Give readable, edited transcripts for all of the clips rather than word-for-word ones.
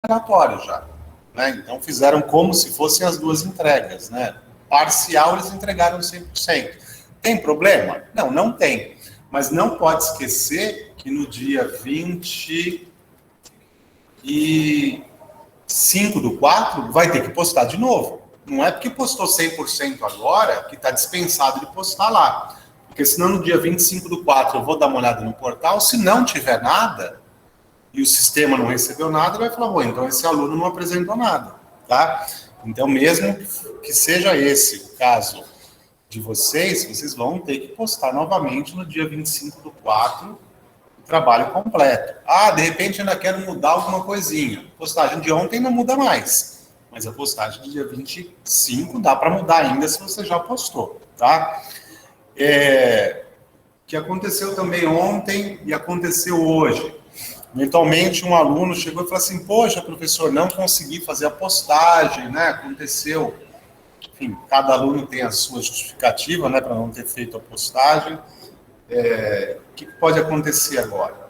relatório já, né? Então fizeram como se fossem as duas entregas, né? Parcial eles entregaram 100%. Tem problema? Não, não tem. Mas não pode esquecer que no dia 25/4 vai ter que postar de novo. Não é porque postou 100% agora que está dispensado de postar lá. Porque senão no dia 25/4 eu vou dar uma olhada no portal, se não tiver nada e o sistema não recebeu nada, vai falar, bom, então esse aluno não apresentou nada, tá? Então mesmo que seja esse o caso de vocês, vocês vão ter que postar novamente no dia 25/4 o trabalho completo. Ah, de repente ainda quero mudar alguma coisinha. A postagem de ontem não muda mais, mas a postagem do dia 25 dá para mudar ainda se você já postou, tá? Que aconteceu também ontem e aconteceu hoje. Eventualmente um aluno chegou e falou assim, poxa, professor, não consegui fazer a postagem, né? Aconteceu. Enfim, cada aluno tem a sua justificativa, né, para não ter feito a postagem. O que pode acontecer agora?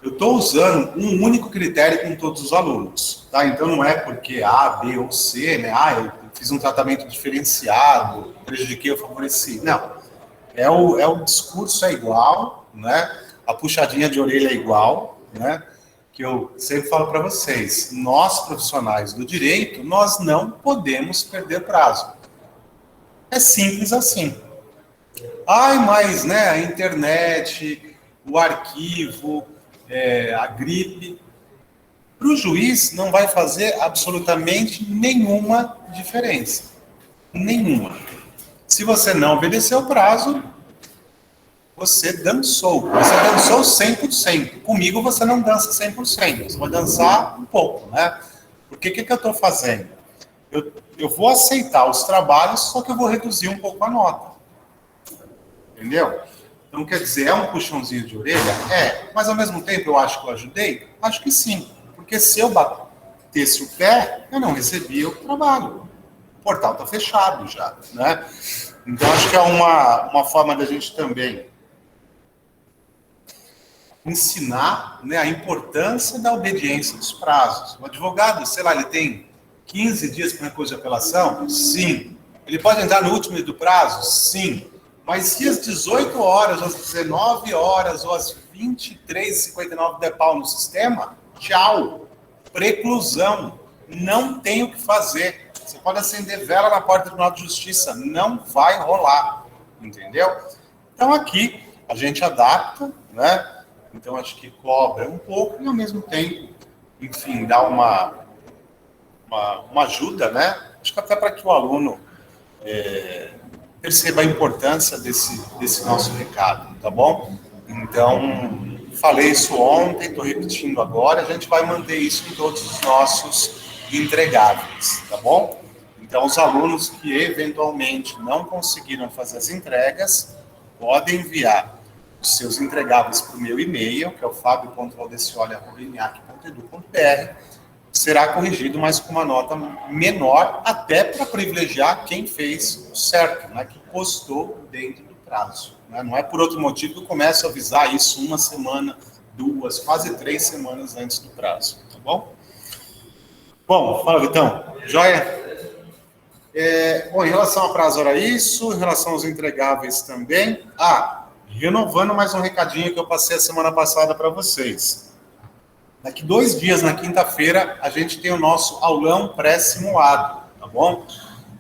Eu estou usando um único critério com todos os alunos, tá? Então não é porque A, B ou C, né? Ah, eu fiz um tratamento diferenciado, prejudiquei ou favoreci. Não. O discurso é igual, né? A puxadinha de orelha é igual, né? Que eu sempre falo para vocês, nós profissionais do direito, nós não podemos perder prazo. É simples assim. Ai, mas, né, a internet, o arquivo, a gripe, para o juiz não vai fazer absolutamente nenhuma diferença. Nenhuma. Se você não obedecer o prazo, você dançou. Você dançou 100%. Comigo você não dança 100%. Você vai dançar um pouco, né? Porque o que eu estou fazendo? Eu vou aceitar os trabalhos, só que eu vou reduzir um pouco a nota. Entendeu? Então, quer dizer, é um puxãozinho de orelha? É. Mas, ao mesmo tempo, eu acho que eu ajudei? Acho que sim. Porque se eu batesse o pé, eu não recebia o trabalho. O portal está fechado já, né? Então, acho que é uma forma da gente também ensinar, né, a importância da obediência dos prazos. O advogado, sei lá, ele tem 15 dias para recurso de apelação? Sim. Ele pode entrar no último do prazo? Sim. Mas se às 18 horas, às 19 horas ou às 23h59 der pau no sistema, tchau. Preclusão. Não tem o que fazer. Você pode acender vela na porta do Tribunal de Justiça. Não vai rolar. Entendeu? Então aqui a gente adapta, né? Então acho que cobra um pouco e ao mesmo tempo, enfim, dá uma ajuda, né? Acho que até para que o aluno perceba a importância desse nosso recado, tá bom? Então, falei isso ontem, estou repetindo agora, a gente vai manter isso em todos os nossos entregáveis, tá bom? Então, os alunos que eventualmente não conseguiram fazer as entregas, podem enviar os seus entregáveis para o meu e-mail, que é o fabio.valdecioli@eniac.edu.br, será corrigido, mas com uma nota menor, até para privilegiar quem fez o certo, né, que postou dentro do prazo. Né? Não é por outro motivo que eu começo a avisar isso uma semana, 2, quase 3 semanas antes do prazo, tá bom? Bom, fala, Vitão. Joia? Bom, em relação a prazo era isso, em relação aos entregáveis também. Renovando mais um recadinho que eu passei a semana passada para vocês. Daqui 2 dias, na quinta-feira, a gente tem o nosso aulão pré-simulado, tá bom?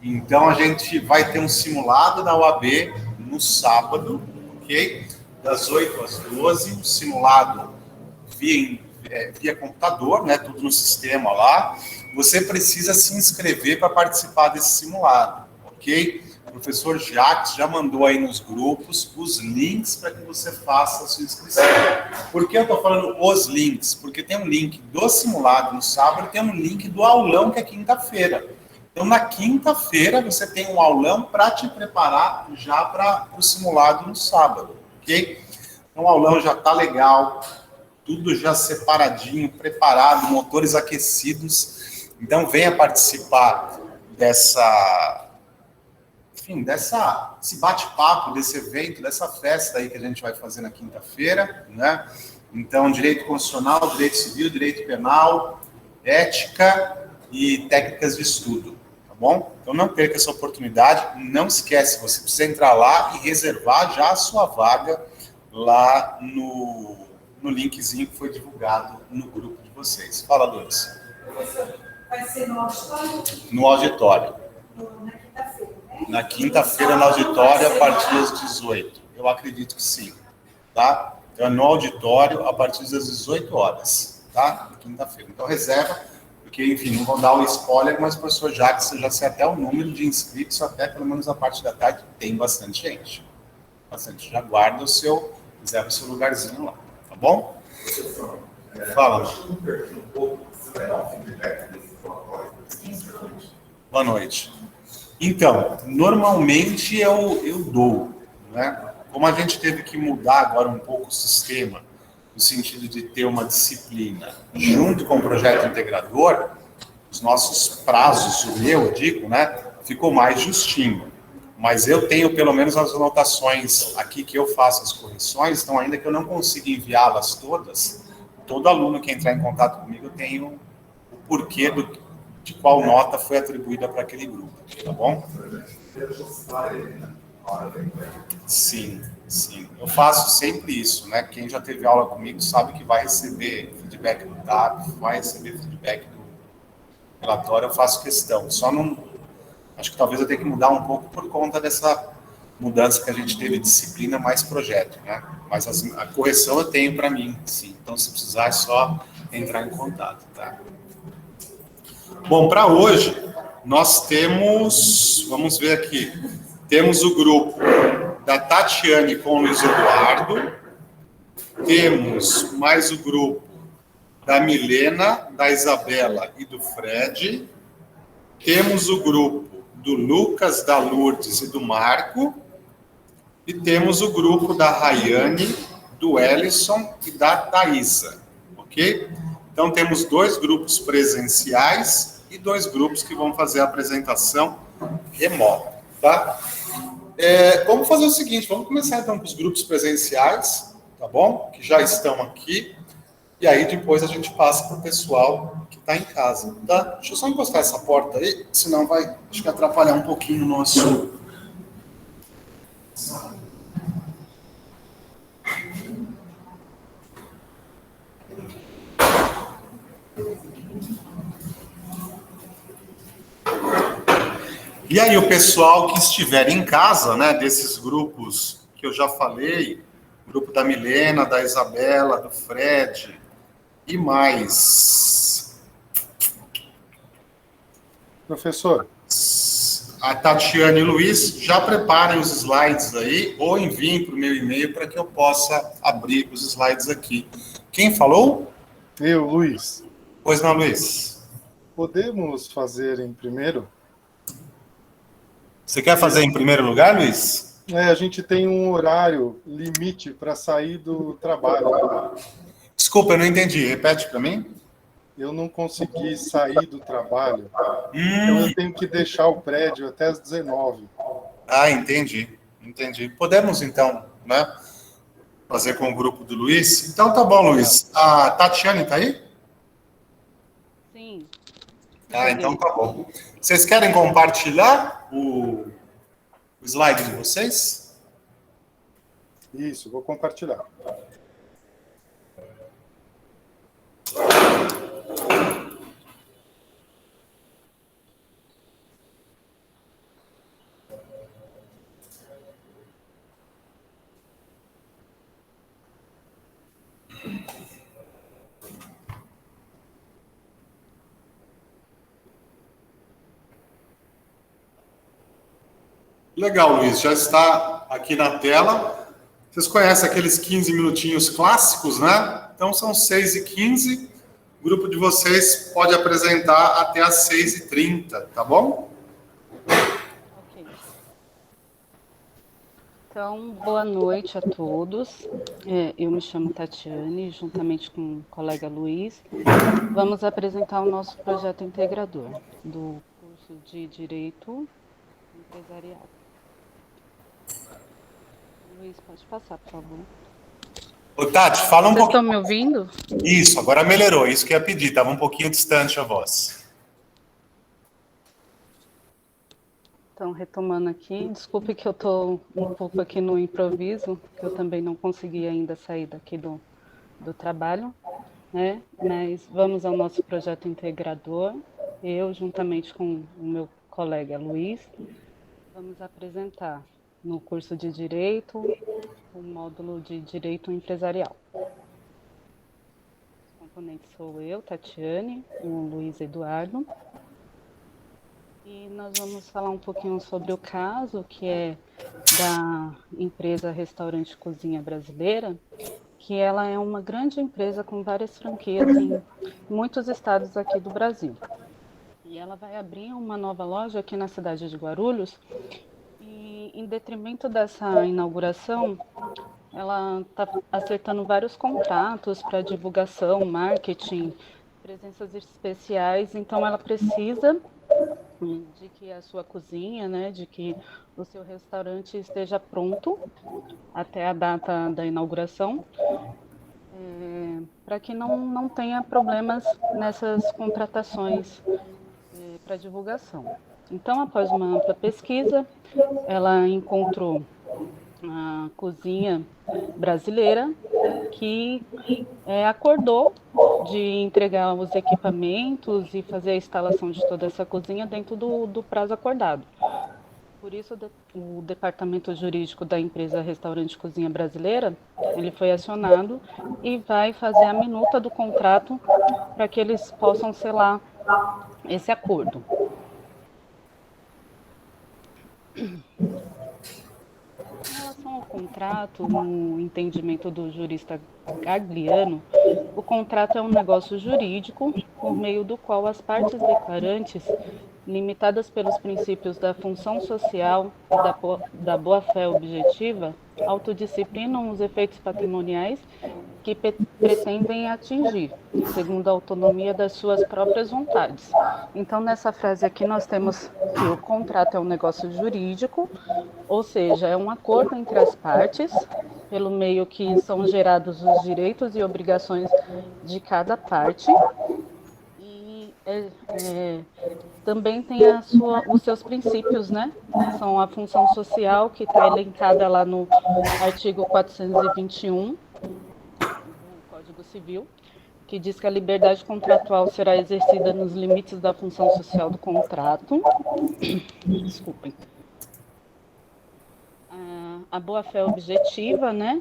Então, a gente vai ter um simulado da OAB no sábado, ok? Das 8 às 12, um simulado via computador, né? Tudo no sistema lá. Você precisa se inscrever para participar desse simulado, ok? O professor Jacques já mandou aí nos grupos os links para que você faça a sua inscrição. Por que eu estou falando os links? Porque tem um link do simulado no sábado e tem um link do aulão, que é quinta-feira. Então, na quinta-feira, você tem um aulão para te preparar já para o simulado no sábado, ok? Então, o aulão já está legal, tudo já separadinho, preparado, motores aquecidos. Então, venha participar desse bate-papo, desse evento, dessa festa aí que a gente vai fazer na quinta-feira, né? Então, direito constitucional, direito civil, direito penal, ética e técnicas de estudo, tá bom? Então não perca essa oportunidade, não esquece, você precisa entrar lá e reservar já a sua vaga lá no linkzinho que foi divulgado no grupo de vocês. Fala, Luiz. Professor, vai ser no auditório? No auditório. Na quinta-feira, né? Na quinta-feira, no auditório, a partir das 18. Eu acredito que sim, tá? Então, é no auditório, a partir das 18 horas, tá? Na quinta-feira. Então, reserva, porque, enfim, não vou dar um spoiler, mas o professor Jacques, você já sei até o número de inscritos, até pelo menos a parte da tarde, tem bastante gente. Bastante. Já guarda o seu, reserva o seu lugarzinho lá, tá bom? Fala, mano. Boa noite. Então, normalmente eu dou, né? Como a gente teve que mudar agora um pouco o sistema, no sentido de ter uma disciplina junto com o projeto integrador, os nossos prazos, o meu, eu digo, né? Ficou mais justinho. Mas eu tenho pelo menos as anotações aqui que eu faço as correções, então ainda que eu não consiga enviá-las todas, todo aluno que entrar em contato comigo, eu tenho o porquê de qual nota foi atribuída para aquele grupo, tá bom? Sim, sim. Eu faço sempre isso, né? Quem já teve aula comigo sabe que vai receber feedback do TAP, vai receber feedback do relatório, eu faço questão. Só não... Acho que talvez eu tenha que mudar um pouco por conta dessa mudança que a gente teve, disciplina mais projeto, né? Mas a correção eu tenho para mim, sim. Então, se precisar, é só entrar em contato, tá? Bom, para hoje, nós temos, vamos ver aqui, temos o grupo da Tatiane com o Luiz Eduardo, temos mais o grupo da Milena, da Isabela e do Fred, temos o grupo do Lucas, da Lourdes e do Marco, e temos o grupo da Rayane, do Ellison e da Thaisa, ok? Então, temos 2 grupos presenciais e 2 grupos que vão fazer a apresentação remota, tá? Vamos fazer o seguinte, vamos começar então com os grupos presenciais, tá bom? Que já estão aqui, e aí depois a gente passa para o pessoal que está em casa, tá? Deixa eu só encostar essa porta aí, senão vai, acho que atrapalhar um pouquinho o nosso... E aí o pessoal que estiver em casa, né, desses grupos que eu já falei, grupo da Milena, da Isabela, do Fred, e mais... Professor. A Tatiane e o Luiz, já preparem os slides aí, ou enviem para o meu e-mail para que eu possa abrir os slides aqui. Quem falou? Eu, Luiz. Pois não, Luiz. Podemos fazer em primeiro? Você quer fazer em primeiro lugar, Luiz? A gente tem um horário limite para sair do trabalho. Desculpa, eu não entendi. Repete para mim. Eu não consegui sair do trabalho. Então eu tenho que deixar o prédio até as 19. Ah, entendi. Podemos, então, né, fazer com o grupo do Luiz? Então tá bom, Luiz. A Tatiane tá aí? Sim. Ah, então tá bom. Vocês querem compartilhar o slide de vocês? Isso, vou compartilhar. Legal, Luiz, já está aqui na tela. Vocês conhecem aqueles 15 minutinhos clássicos, né? Então são 6h15. O grupo de vocês pode apresentar até às 6h30, tá bom? Ok. Então, boa noite a todos. Eu me chamo Tatiane, juntamente com o colega Luiz. Vamos apresentar o nosso projeto integrador do curso de Direito Empresarial. Luiz, pode passar, por favor. Ô, Tati, fala um Vocês pouquinho. estão me ouvindo? Isso, agora melhorou. Isso que eu ia pedir, estava um pouquinho distante a voz. Então, retomando aqui, desculpe que eu estou um pouco aqui no improviso, que eu também não consegui ainda sair daqui do trabalho, né? Mas vamos ao nosso projeto integrador. Eu, juntamente com o meu colega Luiz, vamos apresentar no curso de Direito o módulo de Direito Empresarial. Os componentes sou eu, Tatiane, e o Luiz Eduardo. E nós vamos falar um pouquinho sobre o caso, que é da empresa Restaurante Cozinha Brasileira, que ela é uma grande empresa com várias franquias em muitos estados aqui do Brasil. E ela vai abrir uma nova loja aqui na cidade de Guarulhos, e em detrimento dessa inauguração, ela está acertando vários contratos para divulgação, marketing, presenças especiais, então ela precisa de que a sua cozinha, né, de que o seu restaurante esteja pronto até a data da inauguração, para que não tenha problemas nessas contratações para divulgação. Então, após uma ampla pesquisa, ela encontrou a cozinha brasileira que acordou de entregar os equipamentos e fazer a instalação de toda essa cozinha dentro do prazo acordado. Por isso, o departamento jurídico da empresa Restaurante Cozinha Brasileira, ele foi acionado e vai fazer a minuta do contrato para que eles possam selar esse acordo. Em relação ao contrato, no entendimento do jurista Gagliano, o contrato é um negócio jurídico por meio do qual as partes declarantes, limitadas pelos princípios da função social e da boa-fé objetiva, autodisciplinam os efeitos patrimoniais que pretendem atingir, segundo a autonomia das suas próprias vontades. Então, nessa frase aqui, nós temos que o contrato é um negócio jurídico, ou seja, é um acordo entre as partes, pelo meio que são gerados os direitos e obrigações de cada parte, e também tem os seus princípios, né? São a função social, que está elencada lá no artigo 421 do Código Civil, que diz que a liberdade contratual será exercida nos limites da função social do contrato. Desculpem. A boa-fé objetiva, né,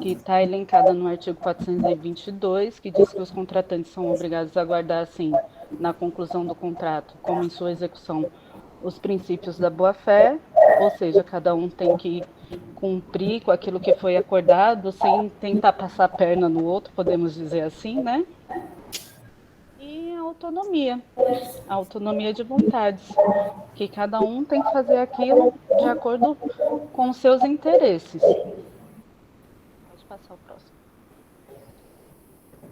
que está elencada no artigo 422, que diz que os contratantes são obrigados a guardar, assim, na conclusão do contrato, como em sua execução, os princípios da boa-fé, ou seja, cada um tem que cumprir com aquilo que foi acordado, sem tentar passar a perna no outro, podemos dizer assim, né? E a autonomia de vontades, que cada um tem que fazer aquilo de acordo com os seus interesses. Pode passar o próximo.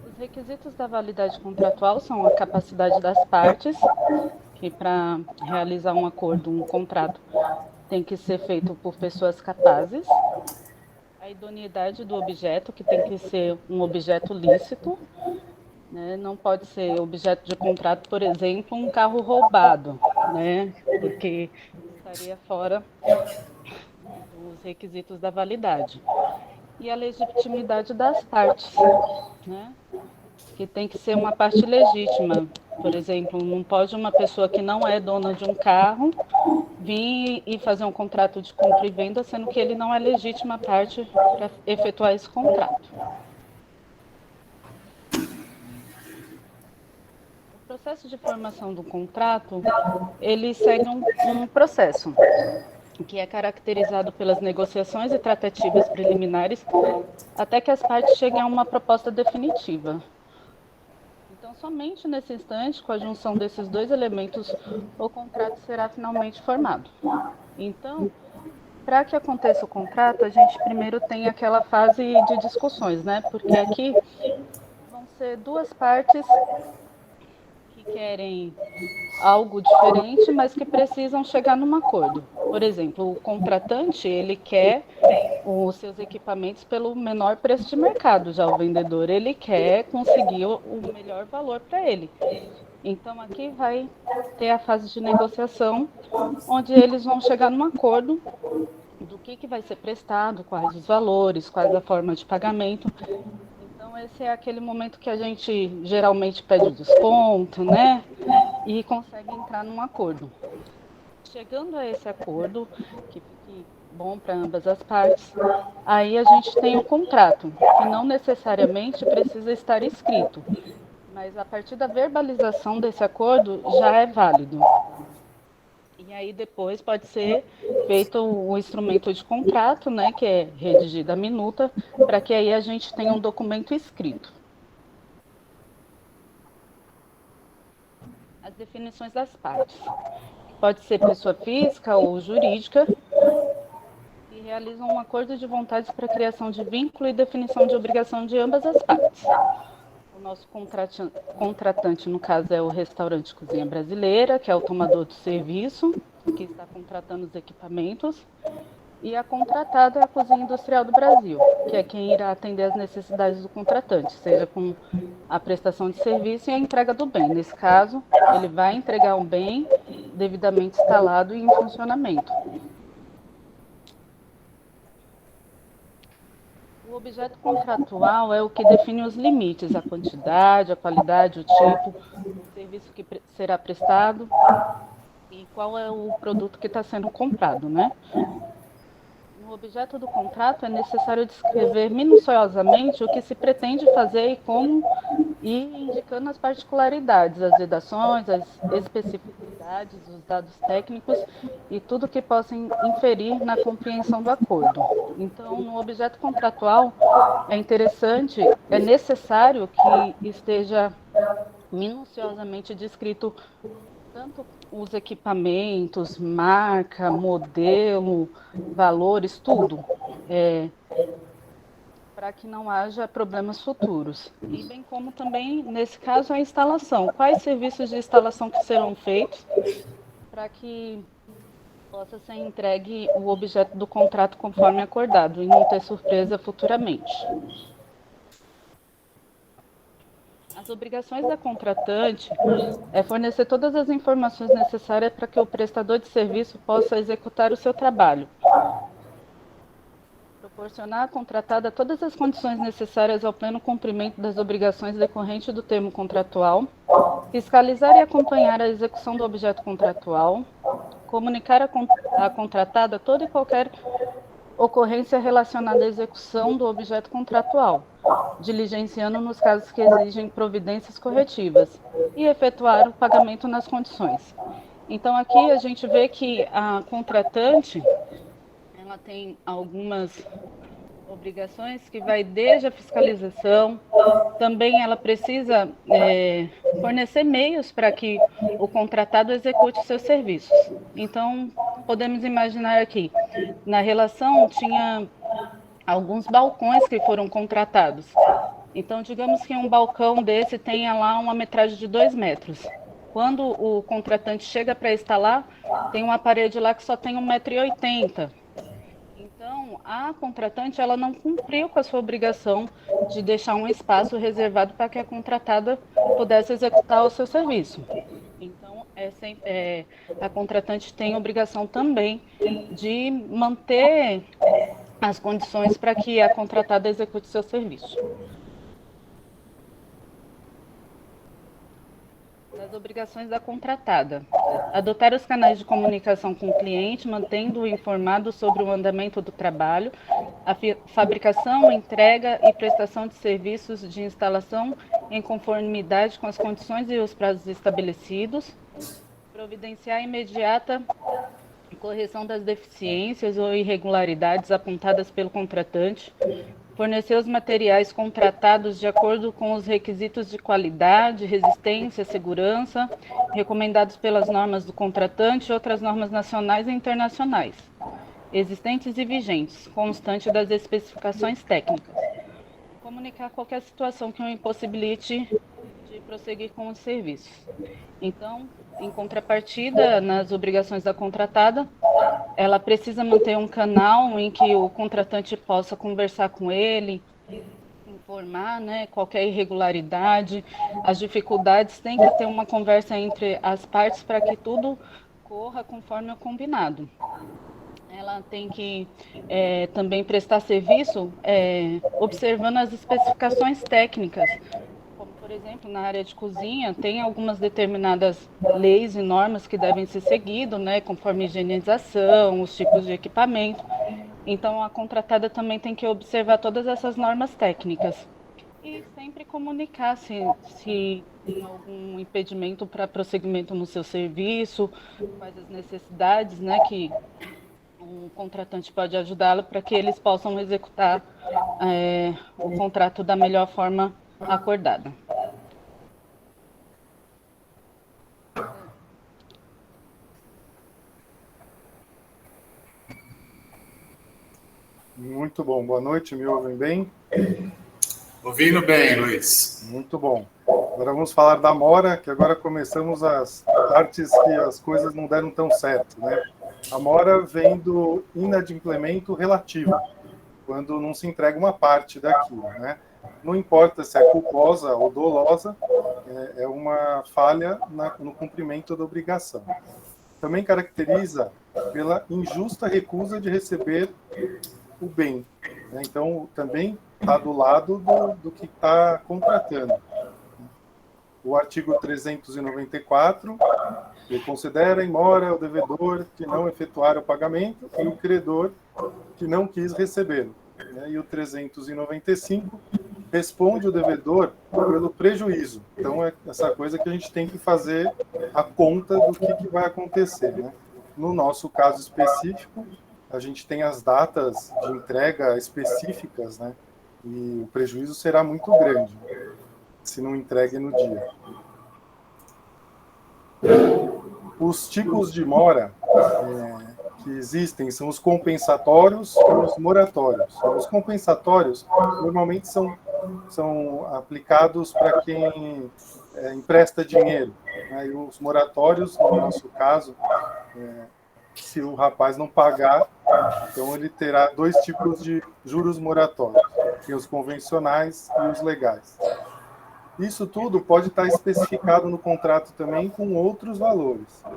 Os requisitos da validade contratual são a capacidade das partes, que para realizar um acordo, um contrato, tem que ser feito por pessoas capazes. A idoneidade do objeto, que tem que ser um objeto lícito, né? Não pode ser objeto de contrato, por exemplo, um carro roubado, né? Porque estaria fora dos requisitos da validade. E a legitimidade das partes, né? Que tem que ser uma parte legítima. Por exemplo, não pode uma pessoa que não é dona de um carro vir e fazer um contrato de compra e venda, sendo que ele não é legítima parte para efetuar esse contrato. O processo de formação do contrato, ele segue um processo que é caracterizado pelas negociações e tratativas preliminares até que as partes cheguem a uma proposta definitiva. Então, somente nesse instante, com a junção desses dois elementos, o contrato será finalmente formado. Então, para que aconteça o contrato, a gente primeiro tem aquela fase de discussões, né? Porque aqui vão ser duas partes que querem algo diferente, mas que precisam chegar num acordo. Por exemplo, o contratante, ele quer os seus equipamentos pelo menor preço de mercado, já o vendedor, ele quer conseguir o melhor valor para ele. Então, aqui vai ter a fase de negociação, onde eles vão chegar num acordo do que vai ser prestado, quais os valores, quais a forma de pagamento. Então, esse é aquele momento que a gente geralmente pede o desconto, né? E consegue entrar num acordo. Chegando a esse acordo, que fique bom para ambas as partes, aí a gente tem o contrato, que não necessariamente precisa estar escrito, mas a partir da verbalização desse acordo já é válido. E aí depois pode ser feito o instrumento de contrato, né, que é redigida a minuta, para que aí a gente tenha um documento escrito. As definições das partes. Pode ser pessoa física ou jurídica, e realizam um acordo de vontades para a criação de vínculo e definição de obrigação de ambas as partes. O nosso contratante, no caso, é o restaurante Cozinha Brasileira, que é o tomador de serviço, que está contratando os equipamentos, e a contratada é a Cozinha Industrial do Brasil, que é quem irá atender às necessidades do contratante, seja com a prestação de serviço e a entrega do bem. Nesse caso, ele vai entregar um bem devidamente instalado e em funcionamento. O objeto contratual é o que define os limites, a quantidade, a qualidade, o tipo, o serviço que será prestado e qual é o produto que está sendo comprado, né? No objeto do contrato é necessário descrever minuciosamente o que se pretende fazer e como, e indicando as particularidades, as vedações, as especificidades, os dados técnicos e tudo que possa inferir na compreensão do acordo. Então, no objeto contratual, é necessário que esteja minuciosamente descrito tanto os equipamentos, marca, modelo, valores, tudo, para que não haja problemas futuros. E bem como também, nesse caso, a instalação. Quais serviços de instalação que serão feitos para que possa ser entregue o objeto do contrato conforme acordado e não ter surpresa futuramente. As obrigações da contratante é fornecer todas as informações necessárias para que o prestador de serviço possa executar o seu trabalho. Proporcionar à contratada todas as condições necessárias ao pleno cumprimento das obrigações decorrentes do termo contratual, fiscalizar e acompanhar a execução do objeto contratual, comunicar à contratada toda e qualquer ocorrência relacionada à execução do objeto contratual, diligenciando nos casos que exigem providências corretivas e efetuar o pagamento nas condições. Então, aqui a gente vê que a contratante ela tem algumas obrigações que vai desde a fiscalização, também ela precisa fornecer meios para que o contratado execute seus serviços. Então, podemos imaginar aqui, na relação tinha alguns balcões que foram contratados. Então, digamos que um balcão desse tenha lá uma metragem de 2 metros. Quando o contratante chega para instalar, tem uma parede lá que só tem 1,80 m. Então, a contratante ela não cumpriu com a sua obrigação de deixar um espaço reservado para que a contratada pudesse executar o seu serviço. Então, a contratante tem a obrigação também de manter as condições para que a contratada execute seu serviço. Das obrigações da contratada. Adotar os canais de comunicação com o cliente, mantendo-o informado sobre o andamento do trabalho, a fabricação, entrega e prestação de serviços de instalação em conformidade com as condições e os prazos estabelecidos, providenciar imediata correção das deficiências ou irregularidades apontadas pelo contratante, fornecer os materiais contratados de acordo com os requisitos de qualidade, resistência, segurança, recomendados pelas normas do contratante e outras normas nacionais e internacionais, existentes e vigentes, constante das especificações técnicas. Comunicar qualquer situação que o impossibilite de prosseguir com os serviços. Então, em contrapartida, nas obrigações da contratada, ela precisa manter um canal em que o contratante possa conversar com ele, informar, né, qualquer irregularidade, as dificuldades, tem que ter uma conversa entre as partes para que tudo corra conforme o combinado. Ela tem que também prestar serviço observando as especificações técnicas, como, por exemplo, na área de cozinha, tem algumas determinadas leis e normas que devem ser seguidas, né, conforme a higienização, os tipos de equipamento. Então, a contratada também tem que observar todas essas normas técnicas. E sempre comunicar se tem algum impedimento para prosseguimento no seu serviço, quais as necessidades, né, que o contratante pode ajudá-lo para que eles possam executar o contrato da melhor forma acordada. Muito bom. Boa noite, me ouvem bem? Ouvindo bem, Luiz. Muito bom. Agora vamos falar da mora, que agora começamos as partes que as coisas não deram tão certo, né? A mora vem do inadimplemento relativo, quando não se entrega uma parte daquilo, né? Não importa se é culposa ou dolosa, é uma falha no cumprimento da obrigação. Também caracteriza pela injusta recusa de receber o bem, né? Então, também está do lado do que está contratando. O artigo 394, ele considera em mora o devedor que não efetuar o pagamento e o credor que não quis recebê-lo. E o 395 responde o devedor pelo prejuízo. Então, é essa coisa que a gente tem que fazer a conta do que vai acontecer, né? No nosso caso específico, a gente tem as datas de entrega específicas, né? E o prejuízo será muito grande se não entregue no dia. Os tipos de mora que existem são os compensatórios e os moratórios. Os compensatórios normalmente são aplicados para quem empresta dinheiro, né? E os moratórios, no nosso caso, se o rapaz não pagar, então ele terá dois tipos de juros moratórios, tem os convencionais e os legais. Isso tudo pode estar especificado no contrato também com outros valores. Tá?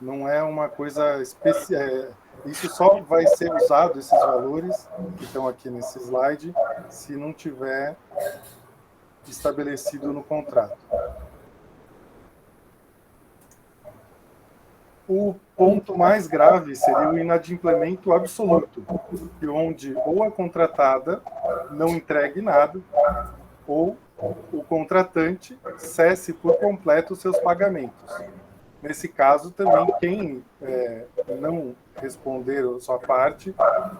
Não é uma coisa especial. Isso só vai ser usado, esses valores que estão aqui nesse slide, se não tiver estabelecido no contrato. O ponto mais grave seria o inadimplemento absoluto, onde ou a contratada não entregue nada, ou o contratante cesse por completo os seus pagamentos. Nesse caso, também, quem não responder a sua parte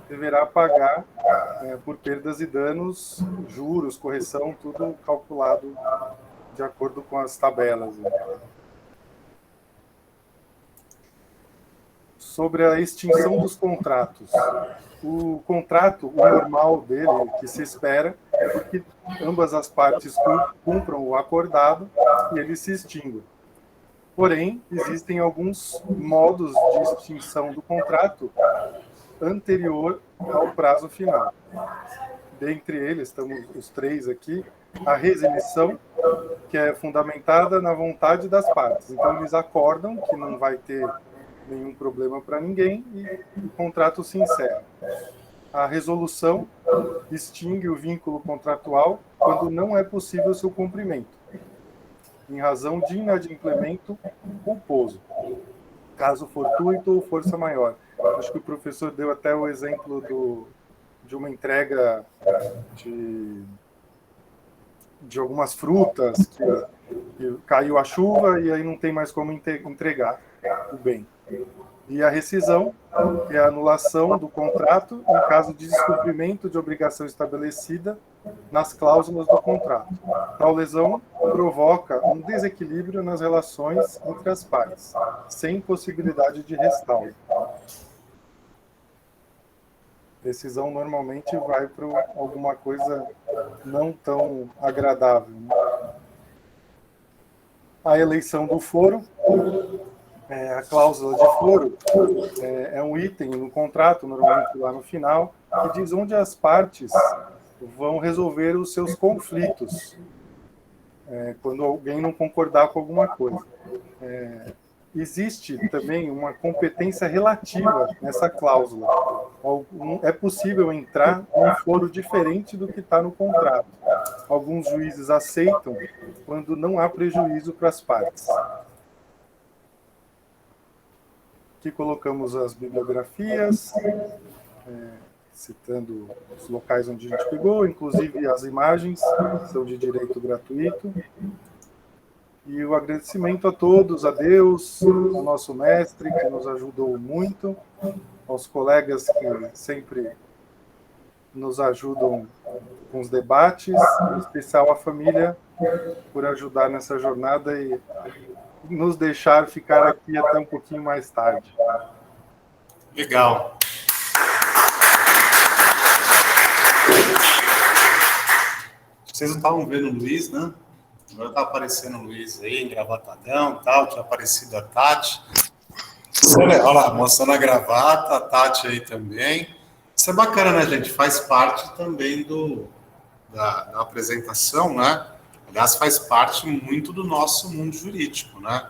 deverá pagar por perdas e danos, juros, correção, tudo calculado de acordo com as tabelas. Sobre a extinção dos contratos. O contrato, o normal dele, que se espera, é que ambas as partes cumpram o acordado e ele se extingue. Porém, existem alguns modos de extinção do contrato anterior ao prazo final. Dentre eles, estamos os três aqui, a resilição, que é fundamentada na vontade das partes. Então, eles acordam que não vai ter nenhum problema para ninguém e o contrato se encerra. A resolução extingue o vínculo contratual quando não é possível seu cumprimento, em razão de inadimplemento culposo, caso fortuito ou força maior. Acho que o professor deu até o exemplo de uma entrega de algumas frutas que caiu a chuva e aí não tem mais como entregar o bem. E a rescisão é a anulação do contrato em caso de descumprimento de obrigação estabelecida nas cláusulas do contrato. Tal lesão provoca um desequilíbrio nas relações entre as partes, sem possibilidade de restauro. Rescisão normalmente vai para alguma coisa não tão agradável, né? A eleição do foro A cláusula de foro é um item no contrato, normalmente lá no final, que diz onde as partes vão resolver os seus conflitos, quando alguém não concordar com alguma coisa. Existe também uma competência relativa nessa cláusula. É possível entrar num foro diferente do que está no contrato. Alguns juízes aceitam quando não há prejuízo para as partes. Aqui colocamos as bibliografias, citando os locais onde a gente pegou, inclusive as imagens são de direito gratuito. E o agradecimento a todos, a Deus, ao nosso mestre, que nos ajudou muito, aos colegas que sempre nos ajudam com os debates, em especial a família, por ajudar nessa jornada e nos deixar ficar aqui até um pouquinho mais tarde. Legal. Vocês não estavam vendo o Luiz, né? Agora tá aparecendo o Luiz aí, engravatadão e tal, tinha aparecido a Tati. Olha lá, mostrando a gravata, a Tati aí também. Isso é bacana, né, gente? Faz parte também da apresentação, né? Aliás, faz parte muito do nosso mundo jurídico, né?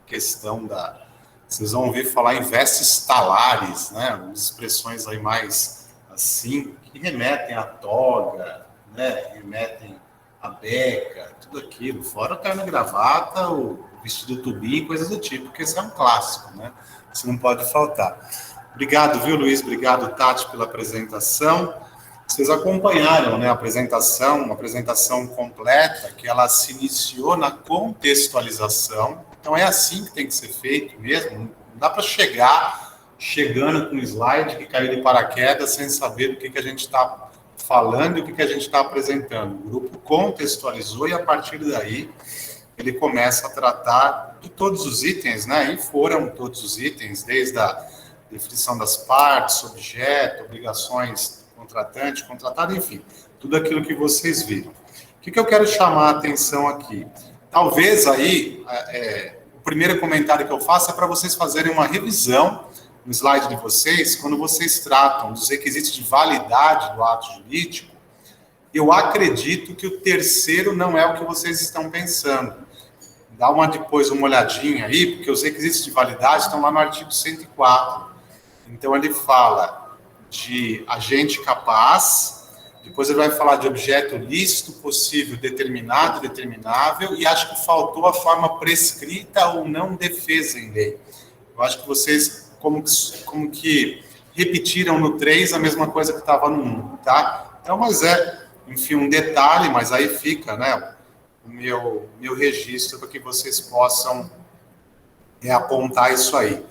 Questão da... Vocês vão ouvir falar em vestes talares, né? Umas expressões aí mais assim, que remetem à toga, né? Remetem à beca, tudo aquilo. Fora o terno e gravata, o vestido tubinho, coisas do tipo, porque esse é um clássico, né? Isso não pode faltar. Obrigado, viu, Luiz? Obrigado, Tati, pela apresentação. Vocês acompanharam, né, a apresentação, uma apresentação completa, que ela se iniciou na contextualização. Então, é assim que tem que ser feito mesmo. Não dá para chegando com um slide que caiu de paraquedas sem saber do que a gente está falando e o que a gente está apresentando. O grupo contextualizou e, a partir daí, ele começa a tratar de todos os itens, né? E foram todos os itens, desde a definição das partes, objeto, obrigações contratante, contratado, enfim, tudo aquilo que vocês viram. O que eu quero chamar a atenção aqui? Talvez aí, o primeiro comentário que eu faço é para vocês fazerem uma revisão no slide de vocês, quando vocês tratam dos requisitos de validade do ato jurídico. Eu acredito que o terceiro não é o que vocês estão pensando. Dá depois uma olhadinha aí, porque os requisitos de validade estão lá no artigo 104. Então, ele fala de agente capaz, depois ele vai falar de objeto lícito, possível, determinado, determinável, e acho que faltou a forma prescrita ou não defesa em lei. Eu acho que vocês, como que repetiram no 3 a mesma coisa que estava no 1, tá? Então, mas enfim, um detalhe, mas aí fica, né, o meu registro para que vocês possam apontar isso aí.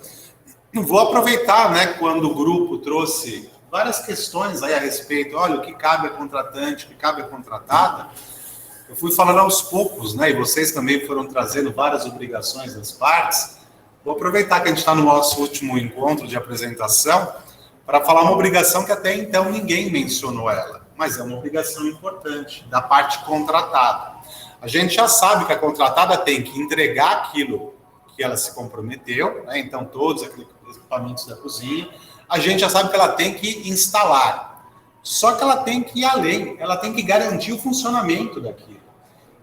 Vou aproveitar, né, quando o grupo trouxe várias questões aí a respeito, olha, o que cabe a contratante, o que cabe a contratada, eu fui falando aos poucos, né, e vocês também foram trazendo várias obrigações das partes. Vou aproveitar que a gente está no nosso último encontro de apresentação para falar uma obrigação que até então ninguém mencionou ela, mas é uma obrigação importante, da parte contratada. A gente já sabe que a contratada tem que entregar aquilo que ela se comprometeu, né? Então todos aqueles equipamentos da cozinha, a gente já sabe que ela tem que instalar. Só que ela tem que ir além, ela tem que garantir o funcionamento daquilo.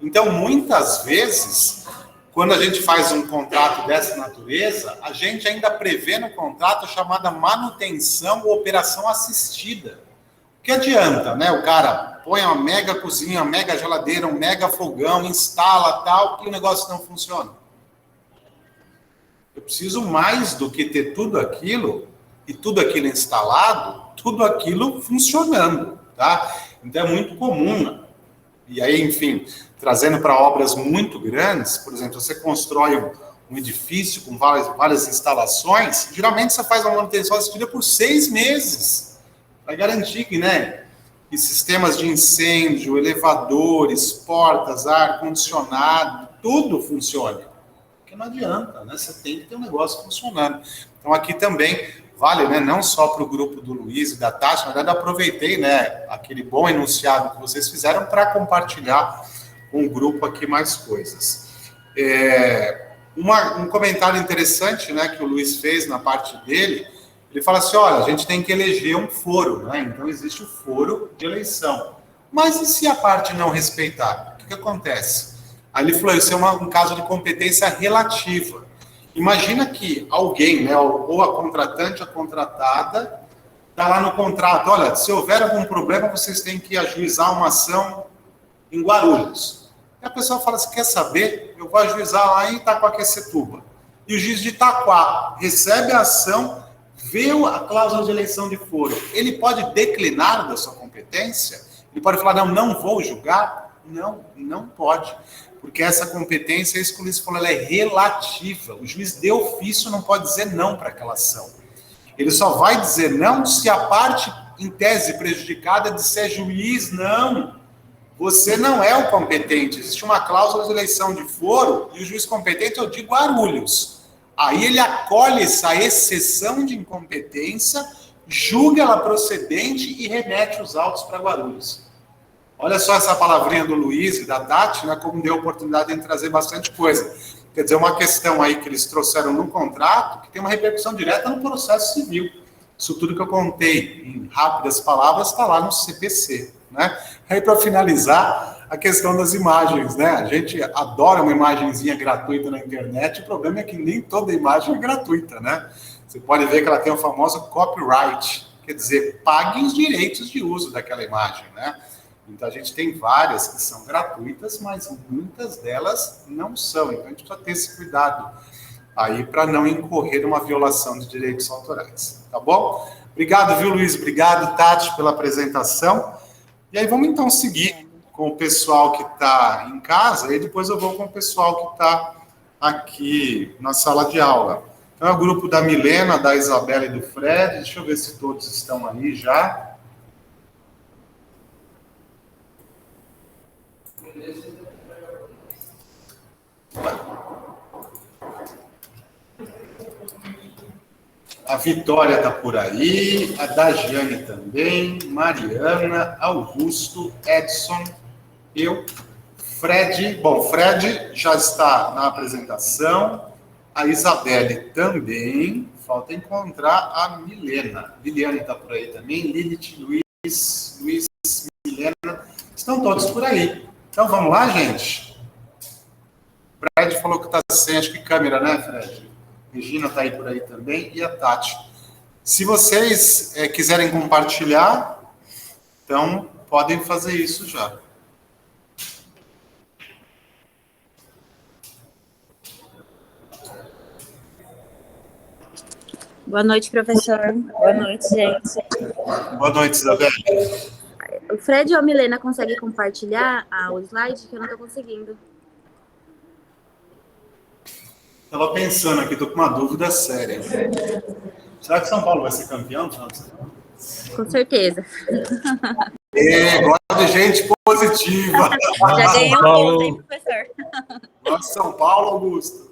Então, muitas vezes, quando a gente faz um contrato dessa natureza, a gente ainda prevê no contrato a chamada manutenção ou operação assistida. O que adianta, né? O cara põe uma mega cozinha, uma mega geladeira, um mega fogão, instala tal, e o negócio não funciona. Eu preciso mais do que ter tudo aquilo, e tudo aquilo instalado, tudo aquilo funcionando, tá? Então é muito comum. E aí, enfim, trazendo para obras muito grandes, por exemplo, você constrói um edifício com várias instalações, geralmente você faz uma manutenção assistida por 6 meses, para garantir que, né, que sistemas de incêndio, elevadores, portas, ar-condicionado, tudo funcione. Porque não adianta, né? Você tem que ter um negócio funcionando. Então, aqui também vale, né, não só para o grupo do Luiz e da Tati, na verdade, aproveitei, né, aquele bom enunciado que vocês fizeram para compartilhar com o grupo aqui mais coisas. Um comentário interessante, né, que o Luiz fez na parte dele, ele fala assim, olha, a gente tem que eleger um foro, né? Então existe o foro de eleição. Mas e se a parte não respeitar? O que acontece? Aí ele falou, isso é um caso de competência relativa. Imagina que alguém, né, ou a contratante, a contratada, está lá no contrato, olha, se houver algum problema, vocês têm que ajuizar uma ação em Guarulhos. E a pessoa fala assim, quer saber? Eu vou ajuizar lá em Itaquaquecetuba. E o juiz de Itaquá recebe a ação, vê a cláusula de eleição de foro. Ele pode declinar da sua competência? Ele pode falar, não vou julgar? Não pode. Porque essa competência, isso que o Luiz falou, ela é relativa. O juiz de ofício não pode dizer não para aquela ação. Ele só vai dizer não se a parte, em tese, prejudicada disser juiz, não, você não é o competente. Existe uma cláusula de eleição de foro e o juiz competente é o de Guarulhos. Aí ele acolhe essa exceção de incompetência, julga ela procedente e remete os autos para Guarulhos. Olha só essa palavrinha do Luiz e da Tati, né, como deu a oportunidade de trazer bastante coisa. Quer dizer, uma questão aí que eles trouxeram no contrato, que tem uma repercussão direta no processo civil. Isso tudo que eu contei em rápidas palavras está lá no CPC, né? Aí, para finalizar, a questão das imagens, né? A gente adora uma imagenzinha gratuita na internet, o problema é que nem toda imagem é gratuita, né? Você pode ver que ela tem o famoso copyright, quer dizer, pague os direitos de uso daquela imagem, né? Então, a gente tem várias que são gratuitas, mas muitas delas não são. Então, a gente precisa ter esse cuidado aí para não incorrer numa violação de direitos autorais. Tá bom? Obrigado, viu, Luiz? Obrigado, Tati, pela apresentação. E aí, vamos então seguir com o pessoal que está em casa, e depois eu vou com o pessoal que está aqui na sala de aula. Então, é o grupo da Milena, da Isabela e do Fred. Deixa eu ver se todos estão aí já. A Vitória está por aí, a Dagiane também, Mariana, Augusto, Edson, eu, Fred. Bom, Fred já está na apresentação, a Isabelle também, falta encontrar a Milena. Liliane está por aí também, Lilith, Luiz, Milena, estão todos por aí. Então vamos lá, gente? Fred falou que está sem, acho que câmera, né, Fred? Regina está aí por aí também, e a Tati. Se vocês quiserem compartilhar, então podem fazer isso já. Boa noite, professor. Boa noite, gente. Boa noite, Isabel. O Fred ou a Milena conseguem compartilhar o slide? Que eu não estou conseguindo. Estava pensando aqui, estou com uma dúvida séria. Será que São Paulo vai ser campeão? Com certeza. Gosto de gente positiva. Já ganhei um ponto, hein, professor? Nossa, São Paulo, Augusto.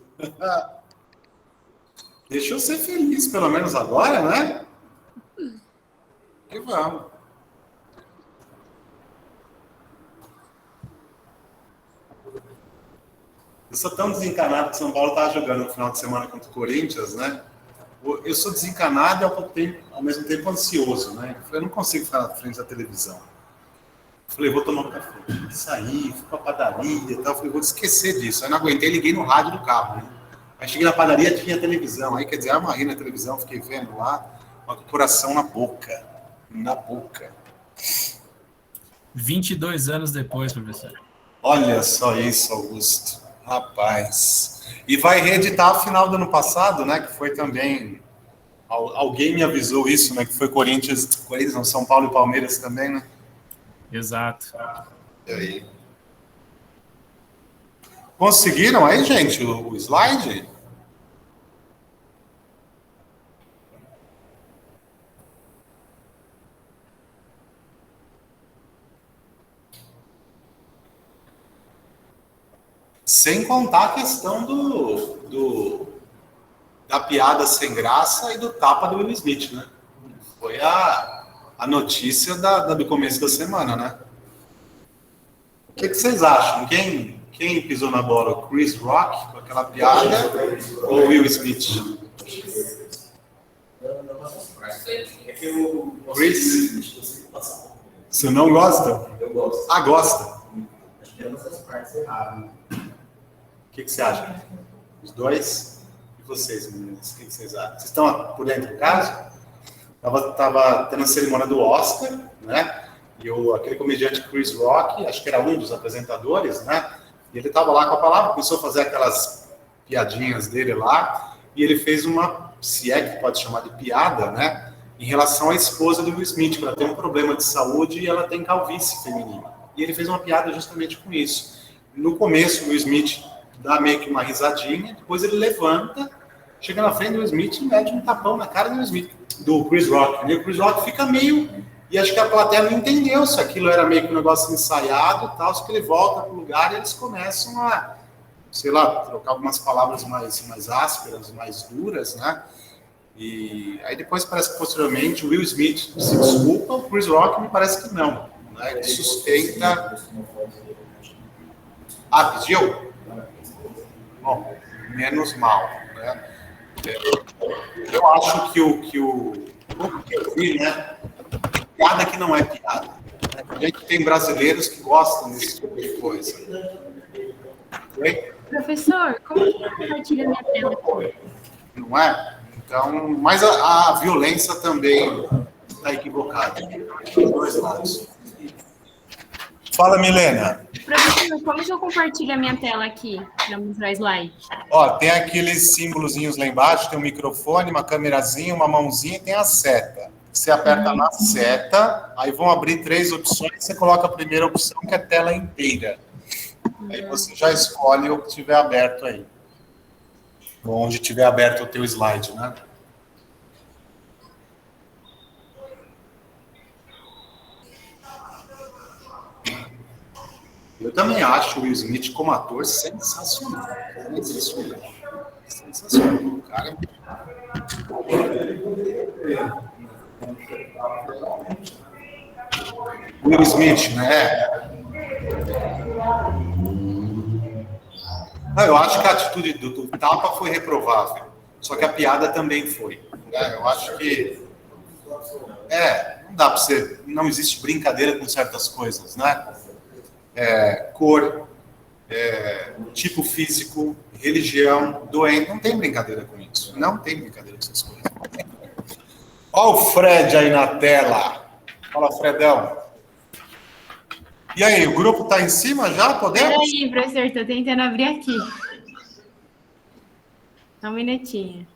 Deixa eu ser feliz, pelo menos agora, né? E vamos. Eu sou tão desencanado que São Paulo estava jogando no final de semana contra o Corinthians, né? Eu sou desencanado e ao mesmo tempo ansioso, né? Eu não consigo ficar na frente da televisão. Falei, vou tomar um café. Saí, fui pra padaria e tal. Falei, vou esquecer disso. Aí não aguentei, liguei no rádio do carro, né? Aí cheguei na padaria, tinha televisão. Aí, quer dizer, amarrei na televisão, fiquei vendo lá, com o coração na boca. Na boca. 22 anos depois, professor. Olha só isso, Augusto. Rapaz. E vai reeditar a final do ano passado, né? Que foi também... Alguém me avisou isso, né? Que foi Corinthians, não, São Paulo e Palmeiras também, né? Exato. E aí? Conseguiram aí, gente, o slide? Sem contar a questão da piada sem graça e do tapa do Will Smith, né? Foi a notícia do começo da semana, né? O que vocês acham? Quem pisou na bola? O Chris Rock, com aquela piada, ou o Will Smith? Chris? Você não gosta? Eu gosto. Ah, gosta. Acho que é nessas partes erradas. O que você acha? Os dois? E vocês, meninas? O que vocês acham? Vocês estão por dentro do caso? Tava tendo a cerimônia do Oscar, né? E aquele comediante Chris Rock, acho que era um dos apresentadores, né? E ele estava lá com a palavra, começou a fazer aquelas piadinhas dele lá, e ele fez uma, se é que pode chamar de piada, né? Em relação à esposa do Will Smith, que ela tem um problema de saúde e ela tem calvície feminina. E ele fez uma piada justamente com isso. No começo, o Will Smith dá meio que uma risadinha, depois ele levanta, chega na frente do Will Smith e mete um tapão na cara do Will Smith, do Chris Rock. E o Chris Rock fica meio... E acho que a plateia não entendeu se aquilo era meio que um negócio ensaiado e tal, só que ele volta para o lugar e eles começam a, sei lá, trocar algumas palavras mais ásperas, mais duras, né? E aí depois parece que posteriormente o Will Smith se desculpa, o Chris Rock me parece que não, né? Ele suspeita... Ah, pediu? Bom, menos mal, né? Eu acho que o que eu vi, né? Piada que não é piada. A gente tem brasileiros que gostam desse tipo de coisa. Oi? Professor, como que eu compartilho minha tela aqui? Não é? Então, mas a violência também está equivocada. Dos dois lados. Fala, Milena. Professor, como que eu compartilho a minha tela aqui para mostrar slide? Ó, tem aqueles símbolozinhos lá embaixo, tem um microfone, uma câmerazinha, uma mãozinha e tem a seta. Você aperta na seta, aí vão abrir 3 opções, você coloca a primeira opção, que é tela inteira. Aí você já escolhe o que tiver aberto aí. Onde tiver aberto o teu slide, né? Eu também acho o Will Smith como ator sensacional. Sensacional. Sensacional. O cara Will Smith, né? Não, eu acho que a atitude do tapa foi reprovável. Só que a piada também foi. Né? Eu acho que... não dá para você... Não existe brincadeira com certas coisas, né? Cor, tipo físico, religião, doente. Não tem brincadeira com isso. Não tem brincadeira com essas coisas. Olha o Fred aí na tela. Fala, Fredão. E aí, o grupo está em cima já? Podemos? Peraí, professor, estou tentando abrir aqui. Só um minutinho.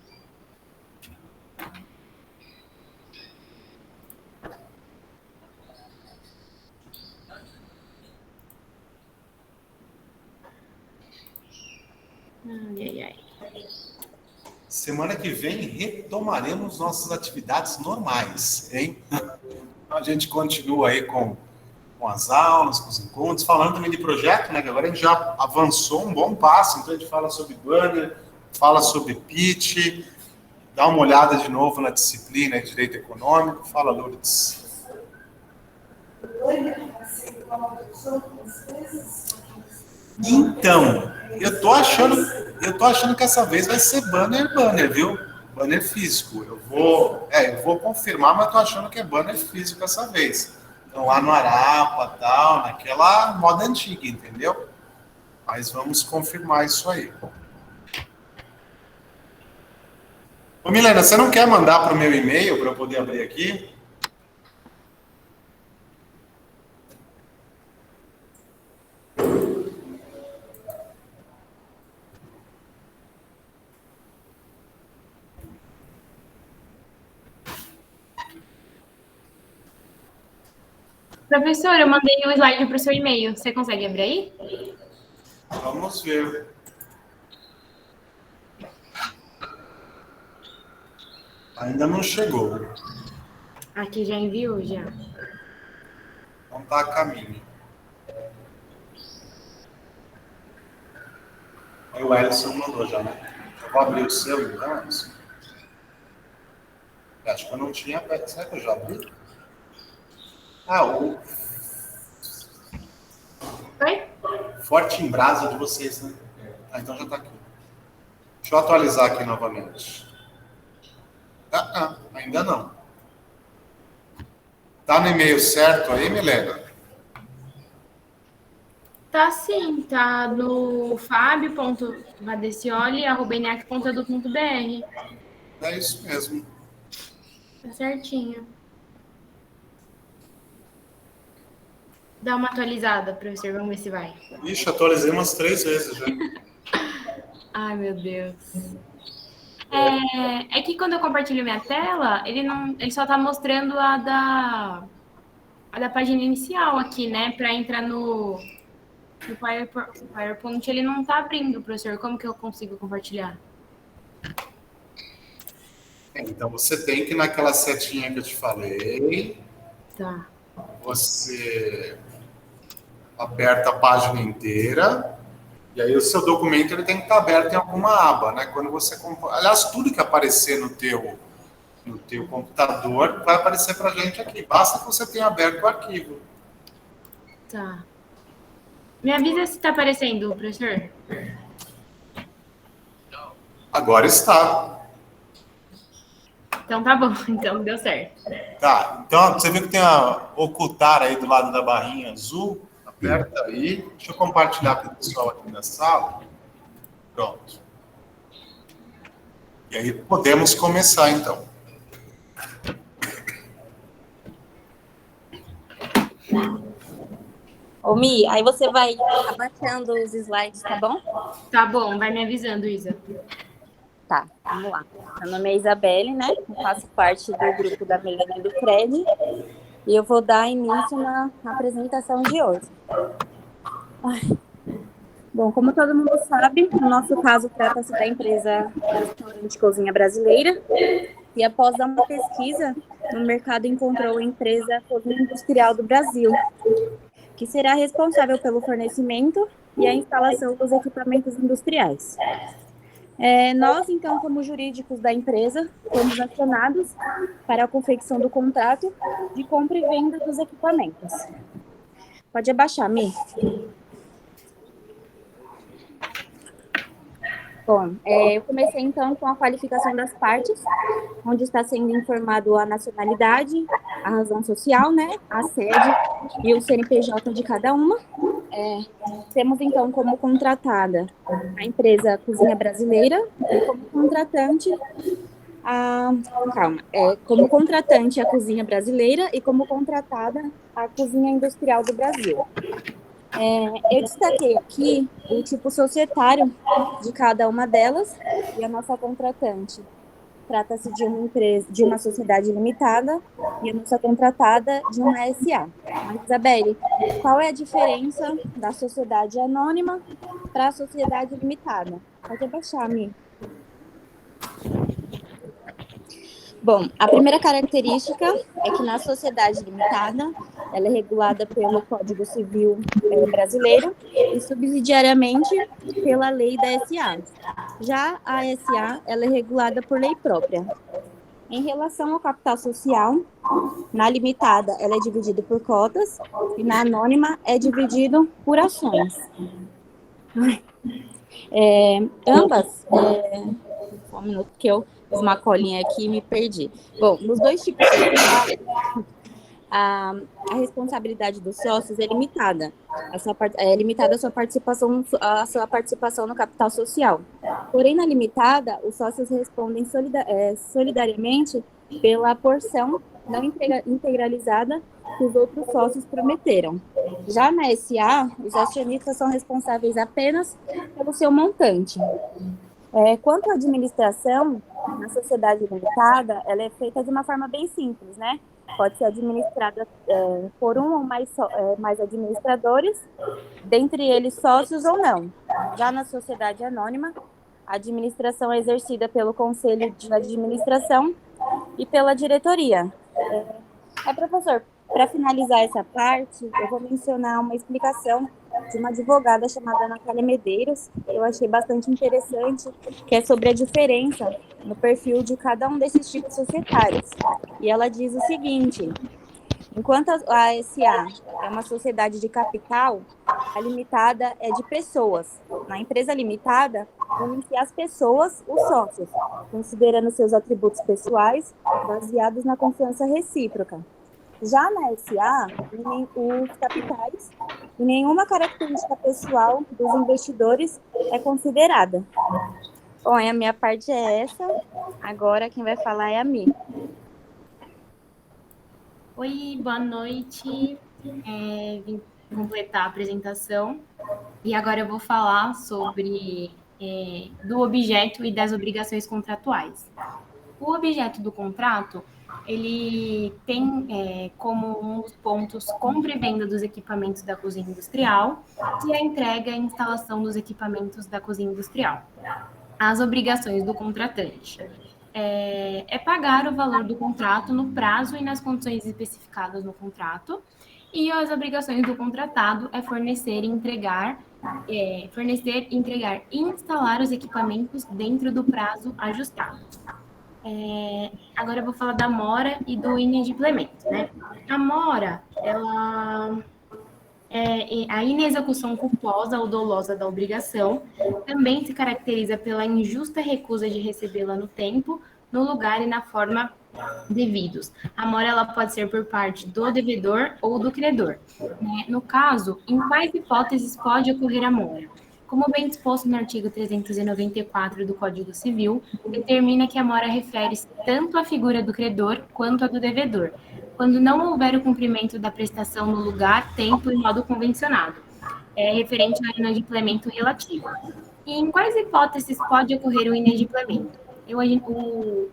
Ai, ai, ai. Semana que vem retomaremos nossas atividades normais, hein? A gente continua aí com as aulas, com os encontros, falando também de projeto, né? Que agora a gente já avançou um bom passo, então a gente fala sobre banner, fala sobre pitch, dá uma olhada de novo na disciplina de Direito Econômico. Fala, Lourdes. Então, eu tô achando que essa vez vai ser banner, viu? Banner físico. Eu vou confirmar, mas tô achando que é banner físico essa vez. Então, lá no Arapa, tal, naquela moda antiga, entendeu? Mas vamos confirmar isso aí. Ô, Milena, você não quer mandar para o meu e-mail para eu poder abrir aqui? Professor, eu mandei um slide para o seu e-mail. Você consegue abrir aí? Vamos ver. Ainda não chegou. Aqui já enviou, já. Não está a caminho. Aí o Ellison mandou já, né? Eu vou abrir o seu, então, Ellison. Acho que eu não tinha... Será que eu já abri? Oi? Forte em brasa de vocês, né? Ah, então já está aqui. Deixa eu atualizar aqui novamente. Ainda não. Tá no e-mail certo aí, Milena? Tá sim, tá no fabio.vadecioli@enac.edu.br. É isso mesmo. Tá certinho. Dá uma atualizada, professor, vamos ver se vai. Ixi, atualizei umas 3 vezes já. Ai, meu Deus. É que quando eu compartilho minha tela, ele só tá mostrando a da página inicial aqui, né? Para entrar no PowerPoint, ele não tá abrindo, professor. Como que eu consigo compartilhar? Então você tem que ir naquela setinha que eu te falei. Tá. Você aperta a página inteira. E aí o seu documento ele tem que estar aberto em alguma aba, né? Quando você aliás, tudo que aparecer no teu computador vai aparecer para a gente aqui. Basta que você tenha aberto o arquivo. Tá. Me avisa se tá aparecendo, professor. Agora está. Então tá bom, então deu certo. Tá, então você viu que tem a ocultar aí do lado da barrinha azul? Aperta aí. Deixa eu compartilhar com o pessoal aqui na sala. Pronto. E aí podemos começar então. Ô, Mi, aí você vai abaixando os slides, tá bom? Tá bom, vai me avisando, Isa. Tá, vamos lá. Meu nome é Isabelle, né? Eu faço parte do grupo da Milena e do Fred. E eu vou dar início na apresentação de hoje. Bom, como todo mundo sabe, no nosso caso trata-se da empresa Restaurante Cozinha Brasileira. E após dar uma pesquisa, no mercado encontrou a empresa Cozinha Industrial do Brasil, que será responsável pelo fornecimento e a instalação dos equipamentos industriais. Nós, então, como jurídicos da empresa, fomos acionados para a confecção do contrato de compra e venda dos equipamentos. Pode abaixar, Mi. Bom, eu comecei, então, com a qualificação das partes, onde está sendo informado a nacionalidade, a razão social, né, a sede e o CNPJ de cada uma. Temos, então, como contratada a empresa Cozinha Brasileira e como contratante como contratante a Cozinha Brasileira e como contratada a Cozinha Industrial do Brasil. Eu destaquei aqui o tipo societário de cada uma delas e a nossa contratante. Trata-se de uma empresa, de uma sociedade limitada e a nossa contratada de uma SA. Mas, Isabelle, qual é a diferença da sociedade anônima para a sociedade limitada? Pode abaixar, Mi. Bom, a primeira característica é que na sociedade limitada, ela é regulada pelo Código Civil brasileiro e subsidiariamente pela lei da SA. Já a SA, ela é regulada por lei própria. Em relação ao capital social, na limitada, ela é dividida por cotas e na anônima é dividido por ações. Ambas, só um minuto que eu fiz uma colinha aqui e me perdi. Bom, nos dois tipos de a responsabilidade dos sócios é limitada. É limitada a sua participação no capital social. Porém, na limitada, os sócios respondem solidariamente pela porção não integralizada que os outros sócios prometeram. Já na SA, os acionistas são responsáveis apenas pelo seu montante. Quanto à administração, na sociedade limitada, ela é feita de uma forma bem simples, né? Pode ser administrada por um ou mais administradores, dentre eles sócios ou não. Já na sociedade anônima, a administração é exercida pelo conselho de administração e pela diretoria. Professor, para finalizar essa parte, eu vou mencionar uma explicação de uma advogada chamada Natália Medeiros, que eu achei bastante interessante, que é sobre a diferença no perfil de cada um desses tipos societários. E ela diz o seguinte: enquanto a SA é uma sociedade de capital, A limitada é de pessoas. Na empresa limitada, unem-se as pessoas, os sócios, considerando seus atributos pessoais baseados na confiança recíproca. Já na SA, unem os capitais e nenhuma característica pessoal dos investidores é considerada. Bom, a minha parte é essa. Agora quem vai falar é a Mi. Oi, boa noite. Vim completar a apresentação e agora eu vou falar sobre do objeto e das obrigações contratuais. O objeto do contrato, ele tem como um dos pontos compra e venda dos equipamentos da cozinha industrial e a entrega e instalação dos equipamentos da cozinha industrial. As obrigações do contratante é pagar o valor do contrato no prazo e nas condições especificadas no contrato, e as obrigações do contratado é fornecer, entregar e instalar os equipamentos dentro do prazo ajustado. Agora eu vou falar da mora e do inadimplemento, né? A mora, ela a inexecução culposa ou dolosa da obrigação também se caracteriza pela injusta recusa de recebê-la no tempo, no lugar e na forma devidos. A mora ela pode ser por parte do devedor ou do credor, né? No caso, em quais hipóteses pode ocorrer a mora? Como bem disposto no artigo 394 do Código Civil, determina que a mora refere-se tanto à figura do credor quanto à do devedor, quando não houver o cumprimento da prestação no lugar, tempo e modo convencionado, referente ao inadimplemento relativo. E em quais hipóteses pode ocorrer o inadimplemento? O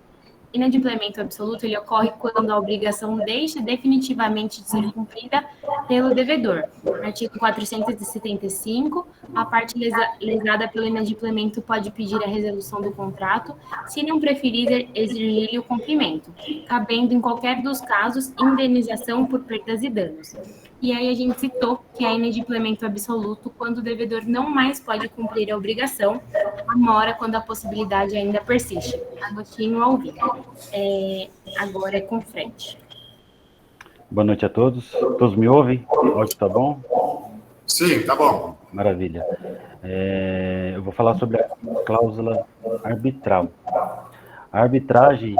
inadimplemento absoluto ele ocorre quando a obrigação deixa definitivamente de ser cumprida pelo devedor. Artigo 475, a parte lesada pelo inadimplemento pode pedir a resolução do contrato, se não preferir exigir-lhe o cumprimento, cabendo em qualquer dos casos indenização por perdas e danos. E aí a gente citou que é inadimplemento absoluto quando o devedor não mais pode cumprir a obrigação, a mora quando a possibilidade ainda persiste. Agostinho Alvim. Agora é com frente. Boa noite a todos. Todos me ouvem? O áudio tá bom? Sim, tá bom. Maravilha. Eu vou falar sobre a cláusula arbitral. A arbitragem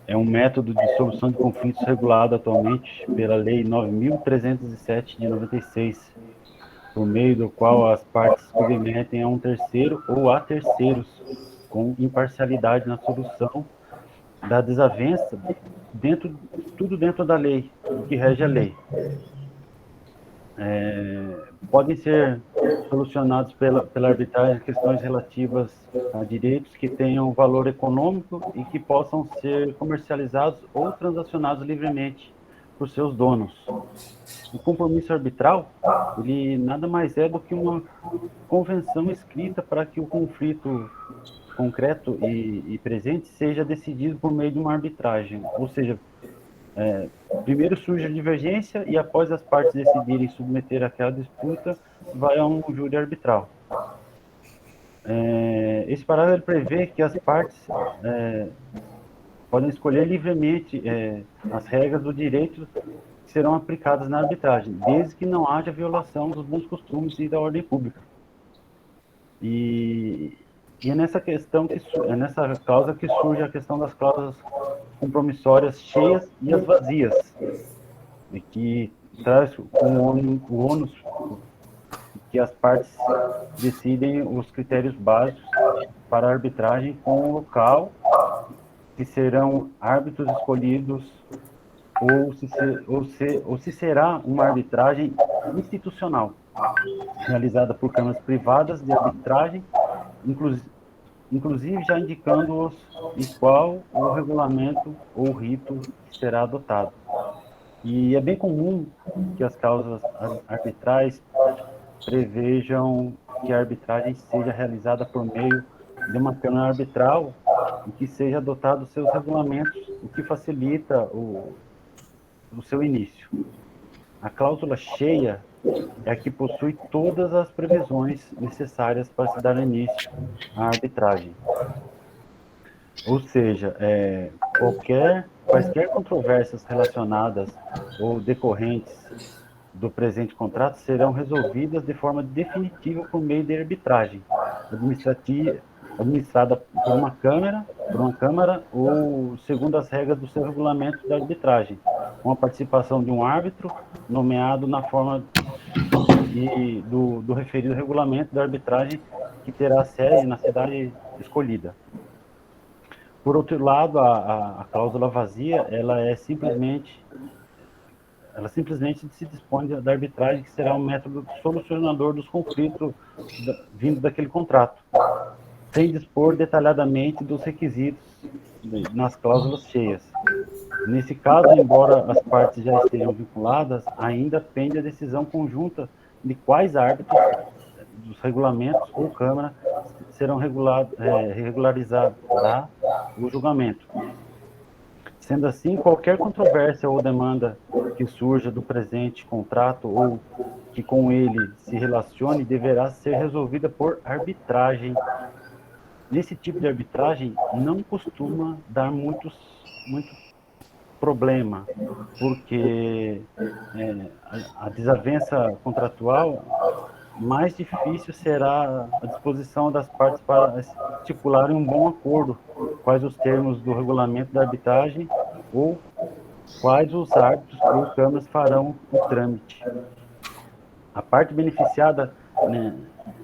é um método de solução de conflitos regulado atualmente pela Lei 9.307 de 96, por meio do qual as partes se submetem a um terceiro ou a terceiros, com imparcialidade na solução da desavença, tudo dentro da lei, que rege a lei. Podem ser solucionados pela arbitragem questões relativas a direitos que tenham valor econômico e que possam ser comercializados ou transacionados livremente por seus donos. O compromisso arbitral, ele nada mais é do que uma convenção escrita para que o conflito concreto e presente seja decidido por meio de uma arbitragem, ou seja, primeiro surge a divergência e após as partes decidirem submeter aquela disputa, vai a um júri arbitral. Esse parágrafo prevê que as partes podem escolher livremente as regras do direito que serão aplicadas na arbitragem, desde que não haja violação dos bons costumes e da ordem pública. E é nessa questão nessa cláusula que surge a questão das cláusulas compromissórias cheias e as vazias, e que traz o ônus que as partes decidem os critérios básicos para a arbitragem com o local, se serão árbitros escolhidos ou se será uma arbitragem institucional, realizada por câmaras privadas de arbitragem, inclusive já indicando-os em qual o regulamento ou rito será adotado. E é bem comum que as causas arbitrais prevejam que a arbitragem seja realizada por meio de uma câmara arbitral e que seja adotado seus regulamentos, o que facilita o seu início. A cláusula cheia é a que possui todas as previsões necessárias para se dar início à arbitragem. Ou seja, quaisquer controvérsias relacionadas ou decorrentes do presente contrato serão resolvidas de forma definitiva por meio de arbitragem administrada por uma câmara ou segundo as regras do seu regulamento da arbitragem, com a participação de um árbitro nomeado na forma do referido regulamento da arbitragem, que terá sede na cidade escolhida. Por outro lado, a cláusula vazia, ela simplesmente se dispõe da arbitragem, que será um método solucionador dos conflitos vindo daquele contrato, sem dispor detalhadamente dos requisitos nas cláusulas cheias. Nesse caso, embora as partes já estejam vinculadas, ainda pende a decisão conjunta de quais árbitros dos regulamentos ou Câmara serão regularizados o julgamento. Sendo assim, qualquer controvérsia ou demanda que surja do presente contrato ou que com ele se relacione deverá ser resolvida por arbitragem. Nesse tipo de arbitragem não costuma dar muito problema, porque a desavença contratual, mais difícil será a disposição das partes para estipularem um bom acordo, quais os termos do regulamento da arbitragem ou quais os árbitros ou câmaras farão o trâmite. A parte beneficiada, né,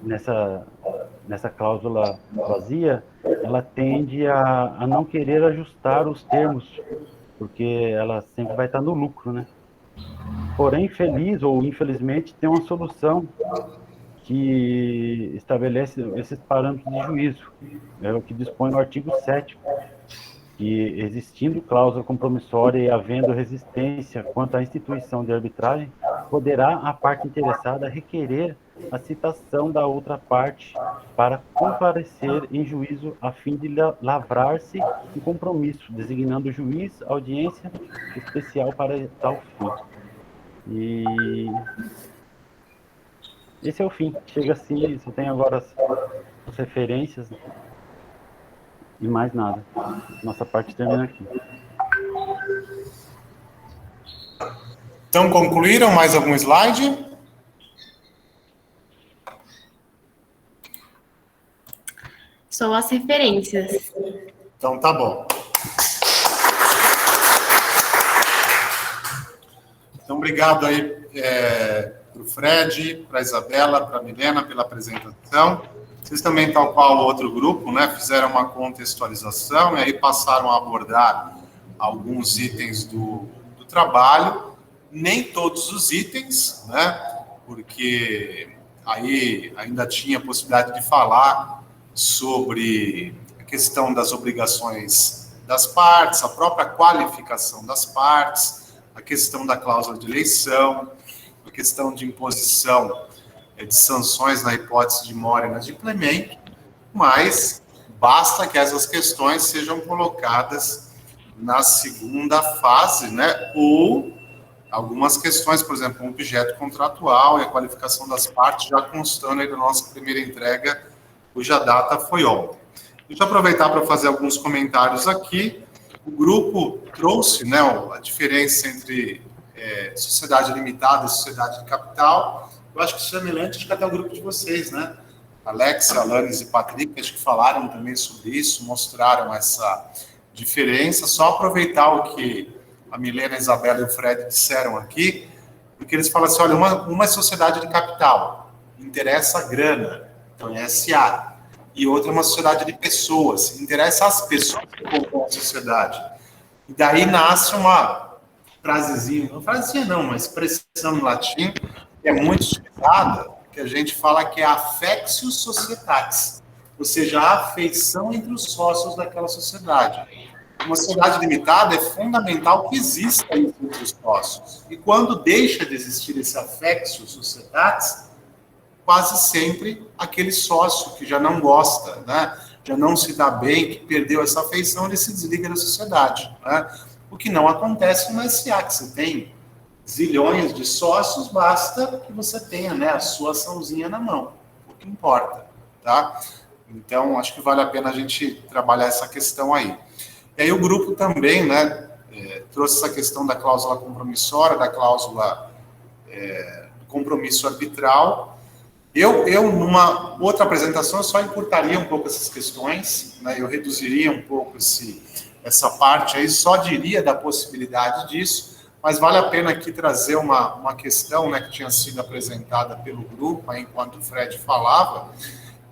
nessa cláusula vazia, ela tende a não querer ajustar os termos, porque ela sempre vai estar no lucro, né? Porém, feliz ou infelizmente, tem uma solução que estabelece esses parâmetros de juízo, é o que dispõe no artigo 7º, que existindo cláusula compromissória e havendo resistência quanto à instituição de arbitragem, poderá a parte interessada requerer a citação da outra parte para comparecer em juízo a fim de lavrar-se um compromisso, designando juiz, audiência especial para tal fim. E esse é o fim. Chega assim, só tem agora as referências e mais nada. Nossa parte termina aqui. Então, concluíram? Mais algum slide? Só as referências. Então, tá bom. Então, obrigado aí para o Fred, para a Isabela, para a Milena pela apresentação. Vocês também, tal qual o outro grupo, né, fizeram uma contextualização e aí passaram a abordar alguns itens do trabalho, nem todos os itens, né, porque aí ainda tinha a possibilidade de falar sobre a questão das obrigações das partes, a própria qualificação das partes, a questão da cláusula de eleição, a questão de imposição de sanções na hipótese de mora inadimplemento, mas basta que essas questões sejam colocadas na segunda fase, né, ou algumas questões, por exemplo, um objeto contratual e a qualificação das partes já constando aí da nossa primeira entrega, cuja data foi ontem. Deixa eu aproveitar para fazer alguns comentários aqui. O grupo trouxe, né, a diferença entre sociedade limitada e sociedade de capital. Eu acho que isso é semelhante, acho que até o grupo de vocês, né? Alex, Alanis e Patrick, acho que falaram também sobre isso, mostraram essa diferença. Só aproveitar o que a Milena, a Isabela e o Fred disseram aqui, porque eles falam assim, olha, uma é sociedade de capital, interessa a grana, então é SA, e outra é uma sociedade de pessoas, interessa as pessoas que compõem a sociedade. E daí nasce uma frasezinha, não, uma expressão em latim, que é muito utilizada, que a gente fala que é affectio societatis, ou seja, a afeição entre os sócios daquela sociedade. Uma sociedade limitada é fundamental que exista isso entre os sócios. E quando deixa de existir esse affectio societatis, quase sempre aquele sócio que já não gosta, né, já não se dá bem, que perdeu essa afeição, ele se desliga da sociedade, né? O que não acontece no SA, que você tem zilhões de sócios, basta que você tenha, né, a sua açãozinha na mão, o que importa, tá? Então, acho que vale a pena a gente trabalhar essa questão aí. E aí o grupo também, né, trouxe essa questão da cláusula compromissória, da cláusula compromisso arbitral. Eu, numa outra apresentação, eu só encurtaria um pouco essas questões, né? Eu reduziria um pouco essa parte aí, só diria da possibilidade disso, mas vale a pena aqui trazer uma questão, né, que tinha sido apresentada pelo grupo, aí, enquanto o Fred falava,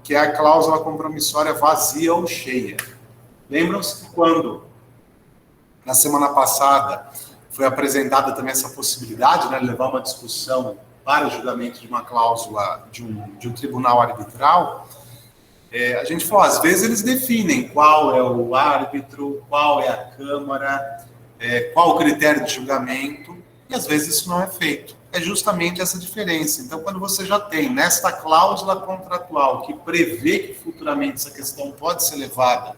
que é a cláusula compromissória vazia ou cheia. Lembram-se que quando, na semana passada, foi apresentada também essa possibilidade, né, de levar uma discussão para o julgamento de uma cláusula de um tribunal arbitral, a gente falou, às vezes eles definem qual é o árbitro, qual é a Câmara, qual o critério de julgamento, e às vezes isso não é feito. É justamente essa diferença. Então, quando você já tem nesta cláusula contratual que prevê que futuramente essa questão pode ser levada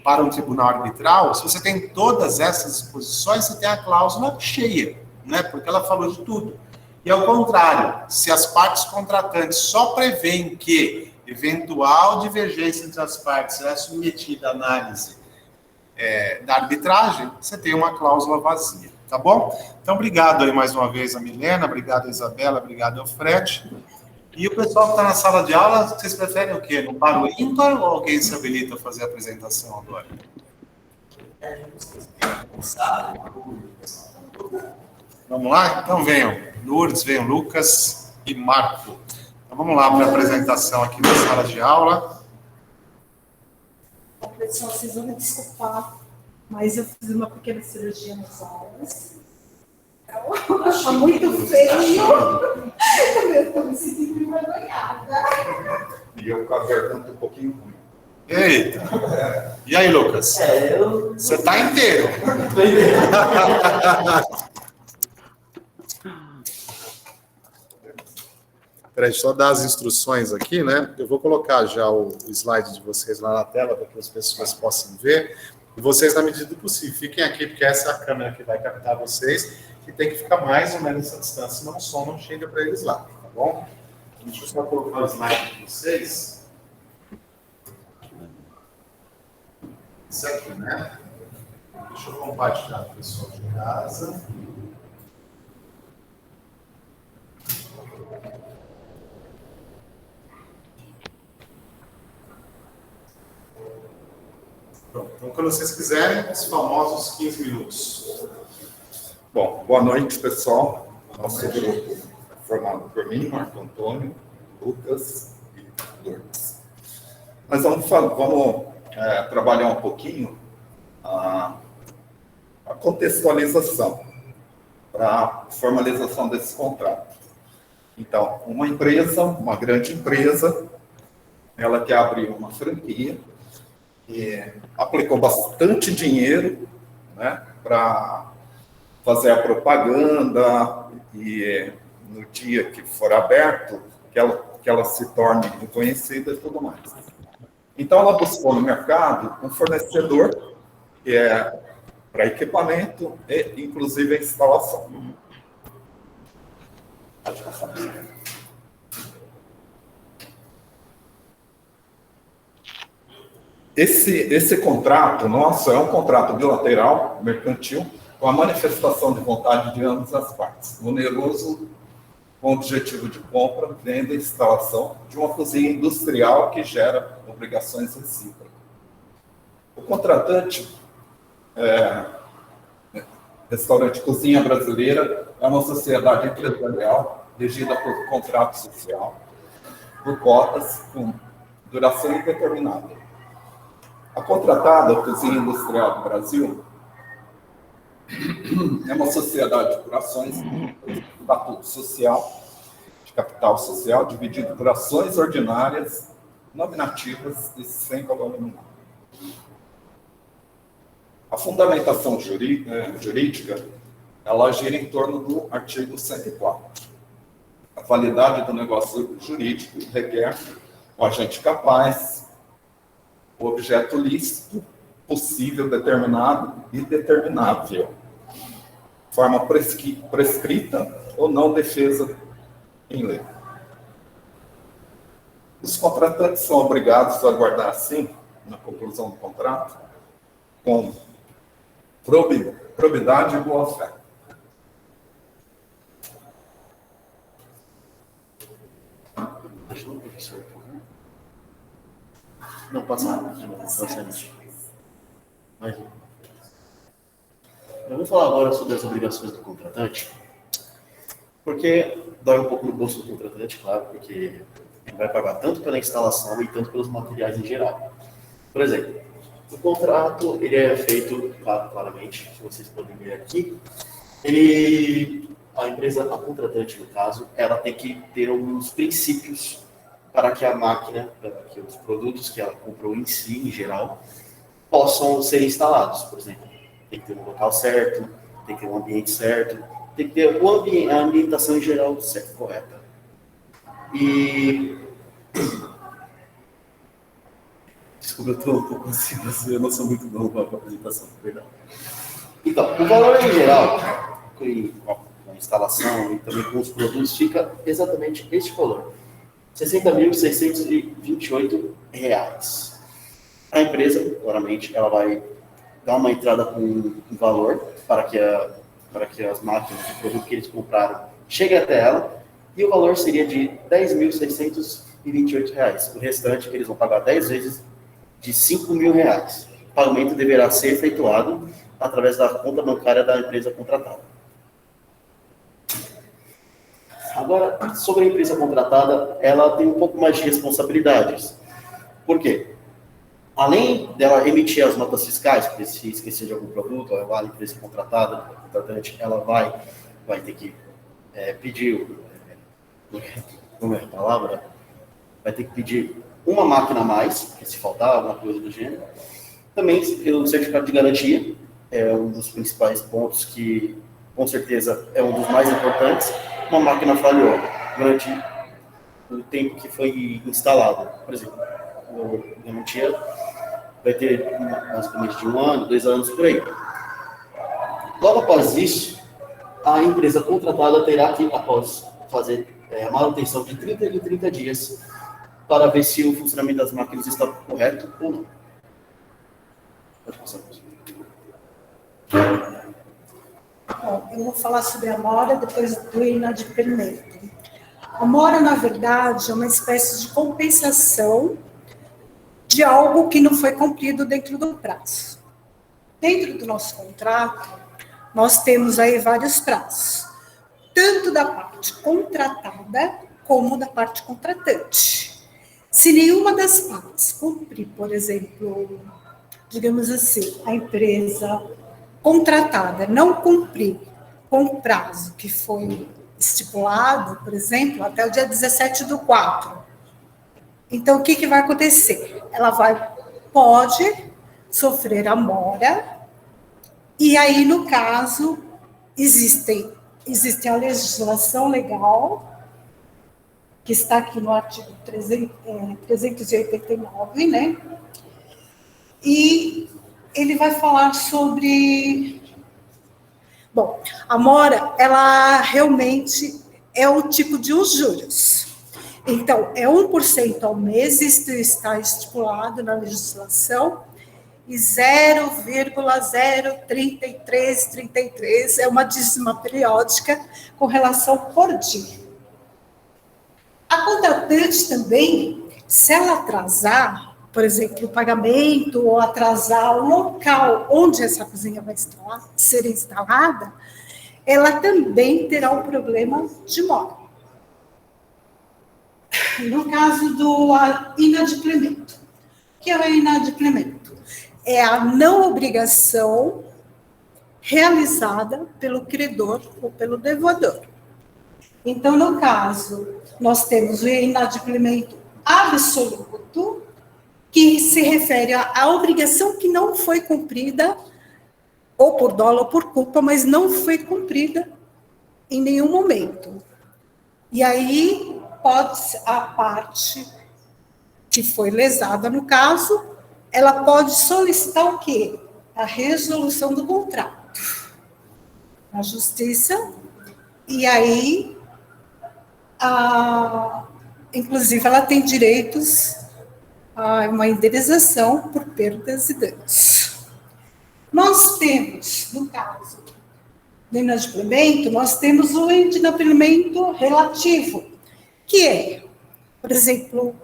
para um tribunal arbitral, se você tem todas essas disposições, você tem a cláusula cheia, né? Porque ela falou de tudo. E ao contrário, se as partes contratantes só prevêem que eventual divergência entre as partes será submetida à análise da arbitragem, você tem uma cláusula vazia, tá bom? Então, obrigado aí mais uma vez a Milena, obrigado a Isabela, obrigado ao Fred. E o pessoal que está na sala de aula, vocês preferem o quê? No par ou ímpar ou alguém se habilita a fazer a apresentação agora? Vamos lá? Então venham. Lourdes, venham Lucas e Marco. Então vamos lá para a apresentação aqui na sala de aula. Bom, pessoal, vocês vão me desculpar, mas eu fiz uma pequena cirurgia nas aulas. Então, está muito feio. Eu estou me sentindo envergonhada. E eu com a garganta um pouquinho ruim. Eita! E aí, Lucas? Você está inteiro. Peraí, só dar as instruções aqui, né? Eu vou colocar já o slide de vocês lá na tela para que as pessoas possam ver. E vocês, na medida do possível, fiquem aqui, porque essa é a câmera que vai captar vocês, e tem que ficar mais ou menos essa distância, senão o som não chega para eles lá, tá bom? Deixa eu só colocar o slide de vocês. Isso aqui, né? Deixa eu compartilhar com o pessoal de casa. Pronto, então, quando vocês quiserem, os famosos 15 minutos. Bom, boa noite, pessoal. Nosso grupo é formado por mim, Marco Antônio, Lucas e Lourdes. Nós vamos trabalhar um pouquinho a contextualização para a formalização desse contrato. Então, uma empresa, uma grande empresa, ela quer abrir uma franquia, e aplicou bastante dinheiro, né, para fazer a propaganda e no dia que for aberto, que ela se torne reconhecida e tudo mais. Então, ela buscou no mercado um fornecedor que é para equipamento e, inclusive, a instalação. Pode passar. Esse contrato nosso é um contrato bilateral, mercantil, com a manifestação de vontade de ambas as partes, oneroso com o objetivo de compra, venda e instalação de uma cozinha industrial que gera obrigações recíprocas. O contratante, Restaurante Cozinha Brasileira, é uma sociedade empresarial regida por contrato social, por cotas, com duração indeterminada. A contratada, a Cozinha Industrial do Brasil, é uma sociedade por ações de estatuto social, de capital social, dividido por ações ordinárias, nominativas e sem valor nominal. A fundamentação jurídica, ela gira em torno do artigo 104. A validade do negócio jurídico requer um agente capaz, o objeto lícito, possível, determinado e determinável. Forma prescrita ou não defesa em lei. Os contratantes são obrigados a guardar, assim, na conclusão do contrato, com probidade e boa-fé. Não, passaram. Mas, eu vou falar agora sobre as obrigações do contratante, porque dói um pouco no bolso do contratante, claro, porque ele vai pagar tanto pela instalação e tanto pelos materiais em geral. Por exemplo, o contrato ele é feito, claramente, se vocês podem ver aqui, a empresa, a contratante no caso, ela tem que ter alguns princípios para que a máquina, para que os produtos que ela comprou em si, em geral, possam ser instalados. Por exemplo, tem que ter um local certo, tem que ter um ambiente certo, tem que ter a ambientação em geral certa, correta. E... Desculpa, eu estou um pouco ansioso, eu não sou muito bom com a apresentação, perdão. Então, o valor em geral, com a instalação e também com os produtos, fica exatamente este valor. R$ 60.628. A empresa, claramente, ela vai dar uma entrada com um valor para que as máquinas de produto que eles compraram cheguem até ela, e o valor seria de R$ 10.628. O restante, eles vão pagar 10 vezes de R$ 5.000. O pagamento deverá ser efetuado através da conta bancária da empresa contratada. Agora, sobre a empresa contratada, ela tem um pouco mais de responsabilidades. Por quê? Além dela emitir as notas fiscais, porque se esquecer de algum produto, a empresa contratada, a contratante, ela vai ter que pedir, como é a palavra? Vai ter que pedir uma máquina a mais, porque se faltar alguma coisa do gênero. Também o certificado de garantia é um dos principais pontos que, com certeza, é um dos mais importantes. Uma máquina falhou durante o tempo que foi instalado. Por exemplo, a garantia vai ter basicamente de 1 ano, 2 anos por aí. Logo após isso, a empresa contratada terá que, após fazer a manutenção de 30 em 30 dias, para ver se o funcionamento das máquinas está correto ou não. Pode passar, professor. Bom, eu vou falar sobre a mora depois do inadimplemento. A mora, na verdade, é uma espécie de compensação de algo que não foi cumprido dentro do prazo. Dentro do nosso contrato, nós temos aí vários prazos, tanto da parte contratada como da parte contratante. Se nenhuma das partes cumprir, por exemplo, digamos assim, a empresa contratada não cumprir com o prazo que foi estipulado, por exemplo, até o dia 17/4. Então, o que vai acontecer? Ela pode sofrer a mora, e aí, no caso, existe a legislação legal, que está aqui no artigo 389, né? E ele vai falar sobre... Bom, a mora, ela realmente é o tipo de os juros. Então, é 1% ao mês, isso está estipulado na legislação, e 0,03333 é uma dízima periódica com relação por dia. A contratante também, se ela atrasar, por exemplo, o pagamento ou atrasar o local onde essa cozinha vai ser instalada, ela também terá um problema de mora. No caso do inadimplemento. O que é o inadimplemento? É a não obrigação realizada pelo credor ou pelo devedor. Então, no caso, nós temos o inadimplemento absoluto, que se refere à obrigação que não foi cumprida, ou por dolo ou por culpa, mas não foi cumprida em nenhum momento. E aí, pode ser a parte que foi lesada, no caso, ela pode solicitar o quê? A resolução do contrato na justiça, e aí, inclusive, ela tem direitos a uma indenização por perdas e danos. Nós temos, no caso do inadimplemento, nós temos o inadimplemento relativo, que é, por exemplo,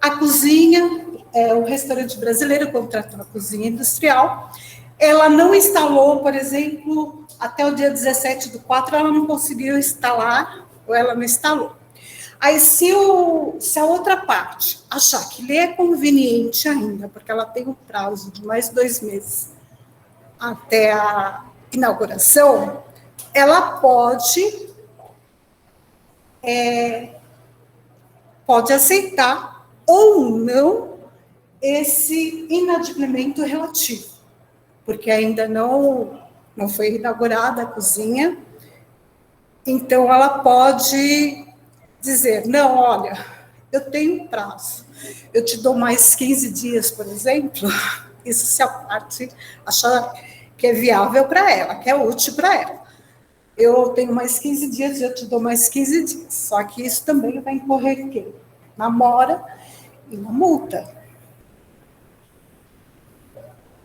a cozinha o restaurante brasileiro contratou a cozinha industrial. Ela não instalou, por exemplo, até o dia 17/4, ela não conseguiu instalar, ou ela não instalou. Aí, se a outra parte achar que lhe é conveniente ainda, porque ela tem um prazo de mais 2 meses até a inauguração, ela pode aceitar ou não esse inadimplemento relativo, porque ainda não foi inaugurada a cozinha. Então, ela pode dizer, não, olha, eu tenho um prazo, eu te dou mais 15 dias, por exemplo, isso se a parte achar que é viável para ela, que é útil para ela. Eu tenho mais 15 dias, eu te dou mais 15 dias. Só que isso também vai incorrer em quê? Na mora e na multa.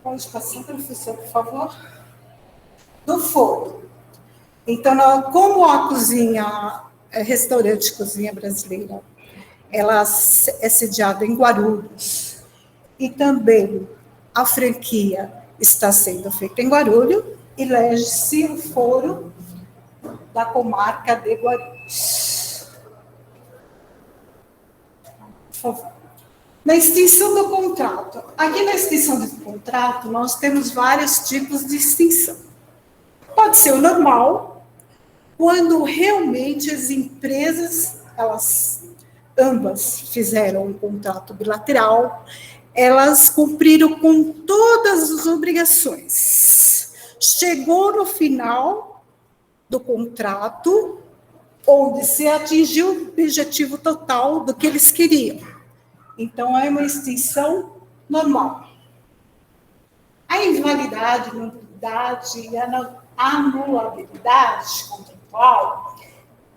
Pode passar, professor, por favor? Do foro. Então, como a cozinha, restaurante Cozinha Brasileira, ela é sediada em Guarulhos, e também a franquia está sendo feita em Guarulhos, elege-se o foro da comarca de Guarulhos. Por favor. Na extinção do contrato. Aqui na extinção do contrato, nós temos vários tipos de extinção. Pode ser o normal, quando realmente as empresas, elas ambas fizeram um contrato bilateral, elas cumpriram com todas as obrigações. Chegou no final do contrato, onde se atingiu o objetivo total do que eles queriam. Então, é uma extinção normal. A invalidade, nulidade e a anulabilidade contratual,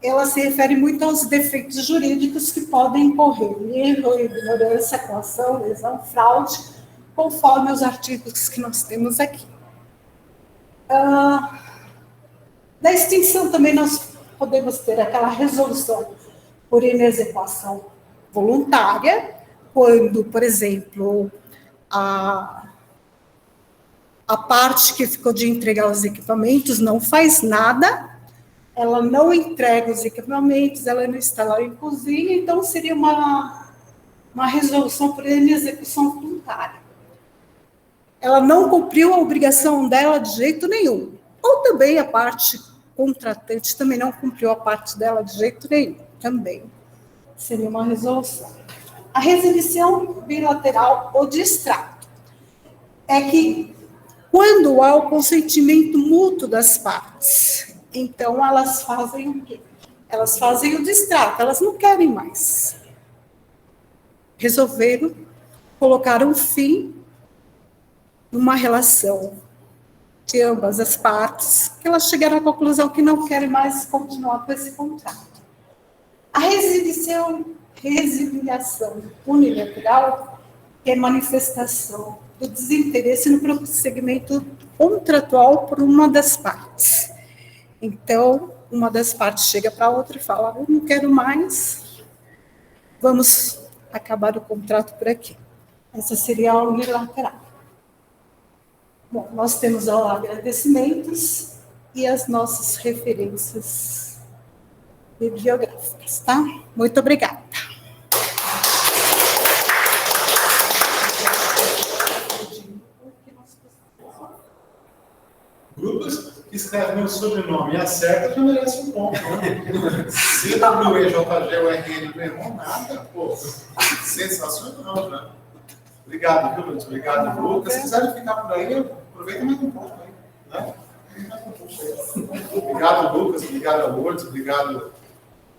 ela se refere muito aos defeitos jurídicos que podem incorrer em erro, ignorância, coação, lesão, fraude, conforme os artigos que nós temos aqui. Na extinção também nós podemos ter aquela resolução por inexecução voluntária, quando, por exemplo, a parte que ficou de entregar os equipamentos não faz nada, ela não entrega os equipamentos, ela não instala em cozinha, então seria uma resolução por inexecução voluntária. Ela não cumpriu a obrigação dela de jeito nenhum. Ou também a parte contratante também não cumpriu a parte dela de jeito nenhum. Também seria uma resolução. A resilição bilateral ou de extrato é que quando há o consentimento mútuo das partes, então elas fazem o quê? Elas fazem o distrato, elas não querem mais. Resolveram colocar um fim numa relação de ambas as partes, que elas chegaram à conclusão que não querem mais continuar com esse contrato. A resiliação unilateral é manifestação do desinteresse no prosseguimento contratual por uma das partes. Então, uma das partes chega para a outra e fala, eu não quero mais, vamos acabar o contrato por aqui. Essa seria a unilateral. Bom, nós temos agradecimentos e as nossas referências bibliográficas, tá? Muito obrigada. Grupos que escrevem meu sobrenome e acerta já merece um ponto, né? CWEJGURN não errou nada, pô. Sensacional, né? Obrigado, viu, Luiz? Obrigado, Lucas. Se quiserem ficar por aí, aproveita mais um pouco aí, né? Obrigado, Lucas. Obrigado, Lourdes. Obrigado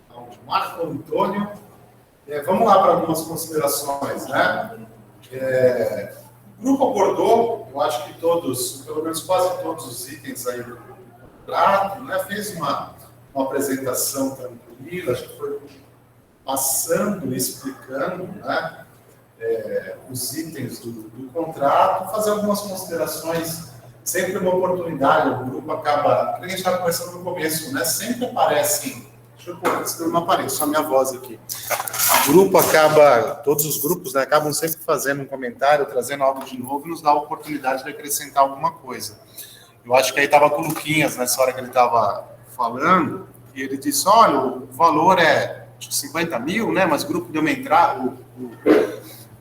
ao Marco Antônio. Vamos lá para algumas considerações, né? O grupo abordou, eu acho que todos, pelo menos quase todos os itens aí do contrato, né? Fez uma apresentação tranquila, acho que foi passando e explicando, né? Os itens do contrato, fazer algumas considerações, sempre uma oportunidade, o grupo acaba, a gente estava conversando no começo, né? Sempre aparecem, deixa eu pôr, não aparece, só a minha voz aqui. grupo acaba, todos os grupos, né, acabam sempre fazendo um comentário, trazendo algo de novo e nos dá a oportunidade de acrescentar alguma coisa. Eu acho que aí estava com o Luquinhas, nessa hora que ele estava falando, e ele disse, olha, o valor é 50 mil, né, mas o grupo deu uma entrada,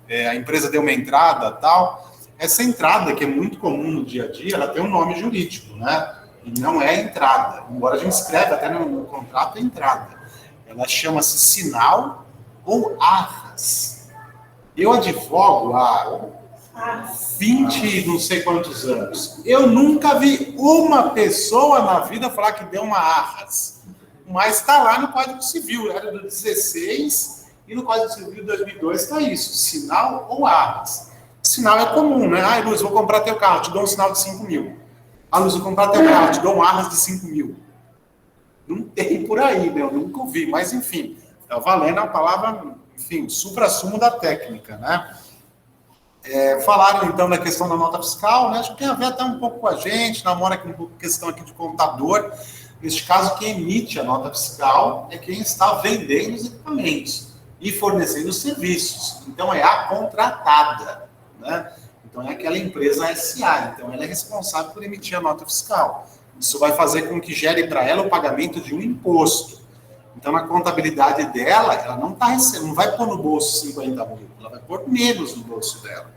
a empresa deu uma entrada tal. Essa entrada, que é muito comum no dia a dia, ela tem um nome jurídico, né, e não é entrada, embora a gente escreve até no contrato, é entrada. Ela chama-se sinal ou arras. Eu advogo há 20, não sei quantos anos. Eu nunca vi uma pessoa na vida falar que deu uma arras. Mas está lá no Código Civil, era do 16, e no Código Civil de 2002 está isso, sinal ou arras. Sinal é comum, né? Ah, Luz, vou comprar teu carro, te dou um sinal de 5 mil. Ah, Luz, vou comprar teu carro, te dou um arras de 5 mil. Não tem por aí, né? Eu nunca ouvi, mas enfim, está valendo a palavra, enfim, supra-sumo da técnica, né? Falaram então da questão da nota fiscal, né? Acho que tem a ver até um pouco com a gente, namora aqui um pouco questão aqui de contador. Neste caso, quem emite a nota fiscal é quem está vendendo os equipamentos e fornecendo os serviços. Então, é a contratada, né? Então, é aquela empresa SA. Então, ela é responsável por emitir a nota fiscal. Isso vai fazer com que gere para ela o pagamento de um imposto. Então, na contabilidade dela, ela não está recebendo, não vai pôr no bolso 50 mil, ela vai pôr menos no bolso dela.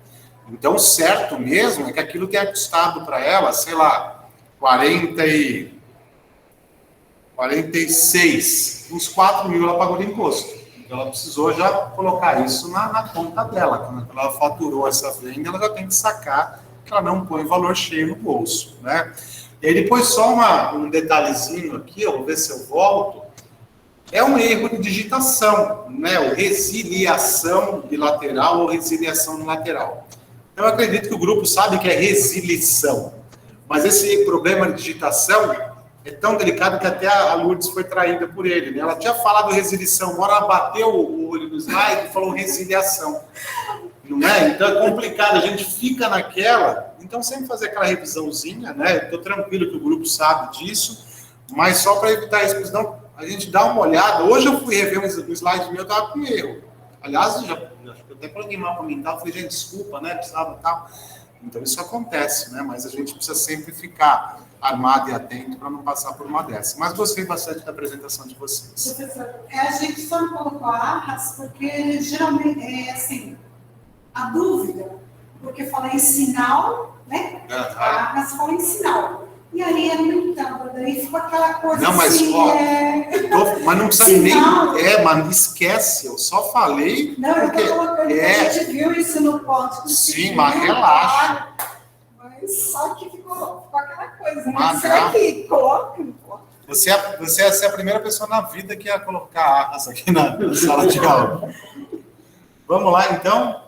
Então, o certo mesmo é que aquilo tenha custado para ela, sei lá, 46, uns 4 mil ela pagou de imposto. Então, ela precisou já colocar isso na conta dela. Quando ela faturou essa venda, ela já tem que sacar que ela não põe valor cheio no bolso, né? E aí, depois, só um detalhezinho aqui, eu vou ver se eu volto. É um erro de digitação, né? O resiliação bilateral ou resiliação unilateral. Então, eu acredito que o grupo sabe que é resilição. Mas esse problema de digitação é tão delicado que até a Lourdes foi traída por ele, né? Ela tinha falado resilição, uma hora ela bateu o olho no slide e falou resiliação. Não é? Então é complicado, a gente fica naquela. Então, sempre fazer aquela revisãozinha, né? Estou tranquilo que o grupo sabe disso, mas só para evitar isso, senão a gente dá uma olhada. Hoje eu fui rever um slide meu, eu estava com erro. Aliás, eu até coloquei mal comentar, falei, gente, desculpa, né? Precisava tal. Então, isso acontece, né? Mas a gente precisa sempre ficar armado e atento para não passar por uma dessa. Mas gostei bastante da apresentação de vocês. Professor, a gente só não colocou arras porque geralmente é assim, a dúvida, porque fala em sinal, né? A arras fala em sinal. E aí é limitado, daí ficou aquela coisa não, mas, assim, ó, mas não precisa sinal. nem... mas esquece, eu só falei... Não, porque, eu tô colocando, a gente viu isso no código. Sim, mas relaxa. Mas só que ficou aquela coisa, né? Mas será que coloca? Você é a primeira pessoa na vida que ia colocar arras aqui na sala de aula. Vamos lá, então?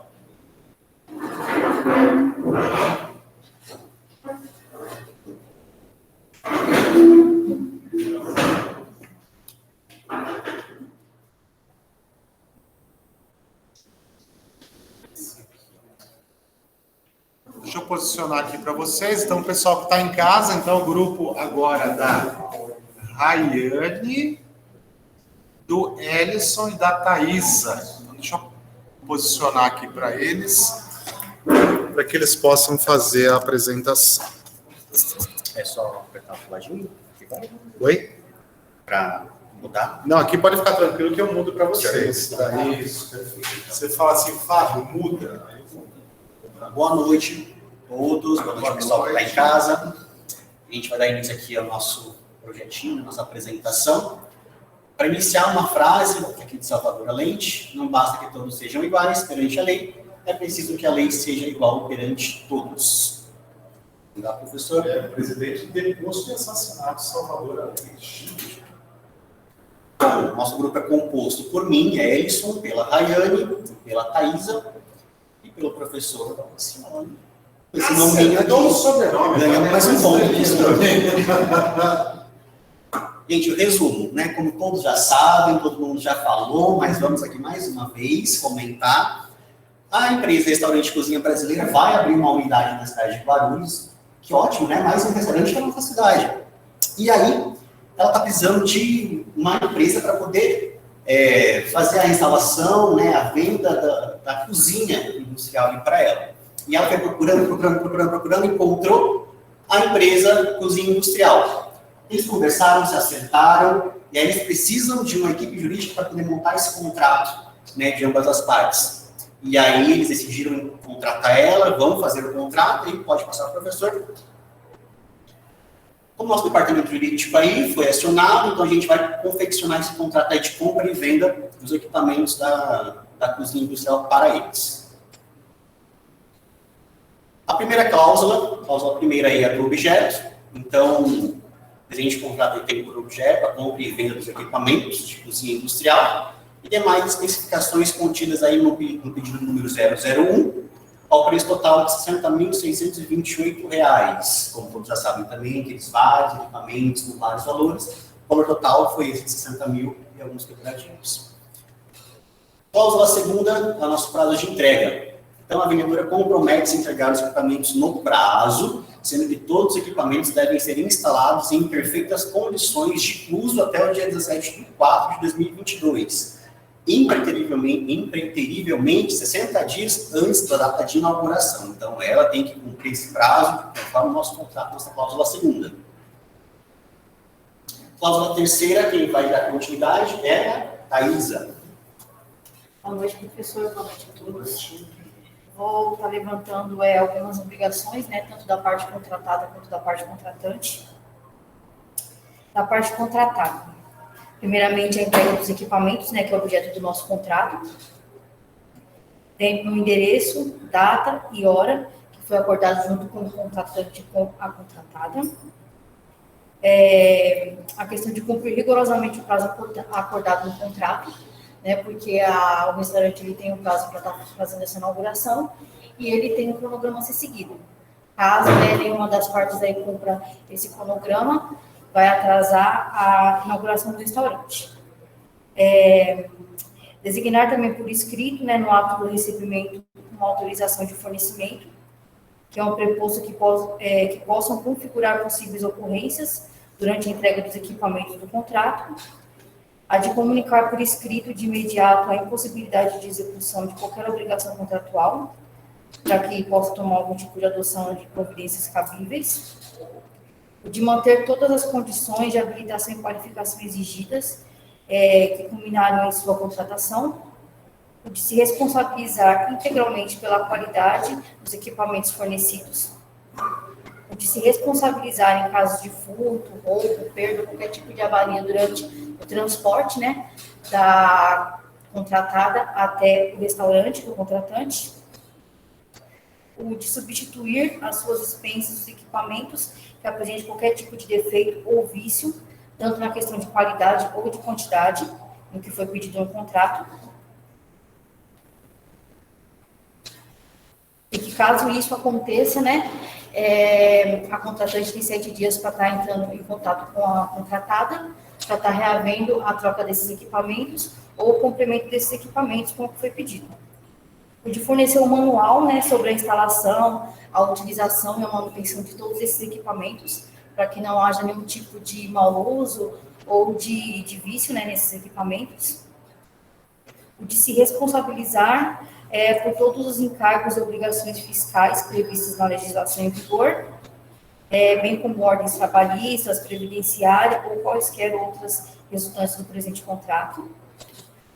Deixa eu posicionar aqui para vocês. Então, o pessoal que está em casa, então o grupo agora da Rayane, do Ellison e da Thaisa. Então, deixa eu posicionar aqui para eles, para que eles possam fazer a apresentação. É só apertar o ladinho? Oi? Para mudar? Não, aqui pode ficar tranquilo que eu mudo para vocês. Isso. Você fala assim, Fábio, muda. Boa noite a todos, boa noite pessoal que está em casa. A gente vai dar início aqui ao nosso projetinho, nossa apresentação. Para iniciar uma frase, aqui de Salvador Allende, não basta que todos sejam iguais perante a lei, é preciso que a lei seja igual perante todos. Obrigado, professor. Presidente deposto e assassinado Salvador Allende. Nosso grupo é composto por mim, Ellison, pela Rayane, pela Thaisa e pelo professor Simone. Esse nome aqui ganhamos mais um ponto. Gente, o resumo, né? Como todos já sabem, todo mundo já falou, mas vamos aqui mais uma vez comentar. A empresa Restaurante Cozinha Brasileira vai abrir uma unidade na cidade de Guarulhos. Que ótimo, né? Mais um restaurante na nossa cidade. E aí, ela está precisando de uma empresa para poder fazer a instalação, né, a venda da cozinha industrial para ela. E ela foi procurando, encontrou a empresa Cozinha Industrial. Eles conversaram, se acertaram, e aí eles precisam de uma equipe jurídica para poder montar esse contrato, né, de ambas as partes. E aí eles decidiram contratar ela, vão fazer o contrato, e pode passar para o professor. O nosso departamento jurídico aí foi acionado, então a gente vai confeccionar esse contrato aí de compra e venda dos equipamentos da cozinha industrial para eles. A primeira cláusula primeira aí é do objeto, então o presente contrato tem por objeto a compra e venda dos equipamentos de cozinha industrial e demais especificações contidas aí no pedido número 001, ao preço total de R$ 60.628. Como todos já sabem também, aqueles vários equipamentos com vários valores, o valor total foi esse de 60 mil e alguns quebradinhos. Cláusula segunda, é o nosso prazo de entrega. Então, a vendedora compromete-se a entregar os equipamentos no prazo, sendo que todos os equipamentos devem ser instalados em perfeitas condições de uso até o dia 17/4 de 2022. Impreterivelmente 60 dias antes da data de inauguração. Então, ela tem que cumprir esse prazo, conforme o nosso contrato, nossa cláusula segunda. Cláusula terceira, quem vai dar continuidade é a Thaisa. Boa noite, professor. Boa noite a todos. Vou estar levantando algumas obrigações, né, tanto da parte contratada quanto da parte contratante. Da parte contratada, primeiramente a entrega dos equipamentos, né, que é o objeto do nosso contrato. Tem no endereço, data e hora, que foi acordado junto com o contratante e com a contratada. A questão de cumprir rigorosamente o prazo acordado no contrato, né, porque o restaurante ele tem um prazo para estar fazendo essa inauguração e ele tem um cronograma a ser seguido. Caso nenhuma das partes aí cumpra esse cronograma, vai atrasar a inauguração do restaurante. Designar também por escrito, né, no ato do recebimento, uma autorização de fornecimento, que é um preposto que possam configurar possíveis ocorrências durante a entrega dos equipamentos do contrato, a de comunicar por escrito de imediato a impossibilidade de execução de qualquer obrigação contratual, para que possa tomar algum tipo de adoção de providências cabíveis, o de manter todas as condições de habilitação e qualificação exigidas que culminaram em sua contratação, o de se responsabilizar integralmente pela qualidade dos equipamentos fornecidos, o de se responsabilizar em casos de furto, roubo, perda, qualquer tipo de avaria durante o transporte, né, da contratada até o restaurante do contratante, o de substituir as suas expensas dos equipamentos que apresentem qualquer tipo de defeito ou vício, tanto na questão de qualidade ou de quantidade, no que foi pedido no contrato. E que caso isso aconteça, né, a contratante tem 7 dias para estar entrando em contato com a contratada, para estar reavendo a troca desses equipamentos ou o complemento desses equipamentos, como foi pedido. O de fornecer um manual, né, sobre a instalação, a utilização e a manutenção de todos esses equipamentos, para que não haja nenhum tipo de mau uso ou de vício, né, nesses equipamentos. O de se responsabilizar por todos os encargos e obrigações fiscais previstas na legislação em vigor, bem como ordens trabalhistas, previdenciárias ou quaisquer outras resultantes do presente contrato.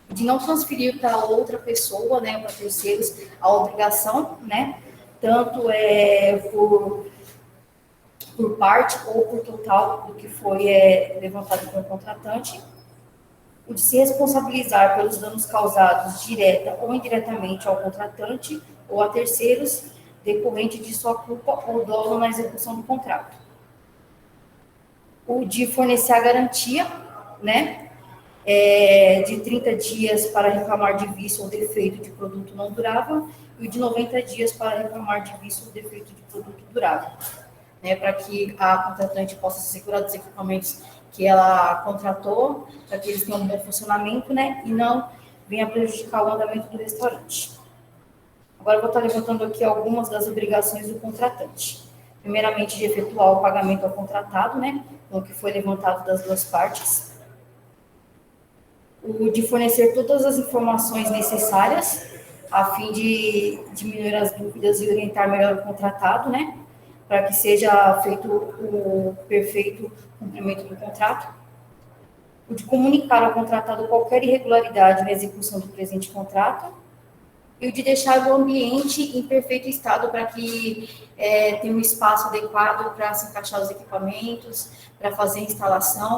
De não transferir para outra pessoa, né, para terceiros, a obrigação, né, tanto por parte ou por total do que foi levantado pelo contratante. O de se responsabilizar pelos danos causados direta ou indiretamente ao contratante ou a terceiros, decorrente de sua culpa ou dolo na execução do contrato. O de fornecer a garantia, né, de 30 dias para reclamar de vício ou defeito de produto não durável e o de 90 dias para reclamar de vício ou defeito de produto durável, né, para que a contratante possa se segurar dos equipamentos que ela contratou, para que eles tenham um bom funcionamento, né, e não venha prejudicar o andamento do restaurante. Agora eu vou estar levantando aqui algumas das obrigações do contratante. Primeiramente, de efetuar o pagamento ao contratado, né, o que foi levantado das duas partes. o de fornecer todas as informações necessárias a fim de diminuir as dúvidas e orientar melhor o contratado, né? Para que seja feito o perfeito cumprimento do contrato. O de comunicar ao contratado qualquer irregularidade na execução do presente contrato. E o de deixar o ambiente em perfeito estado para que tenha um espaço adequado para se encaixar os equipamentos, para fazer a instalação,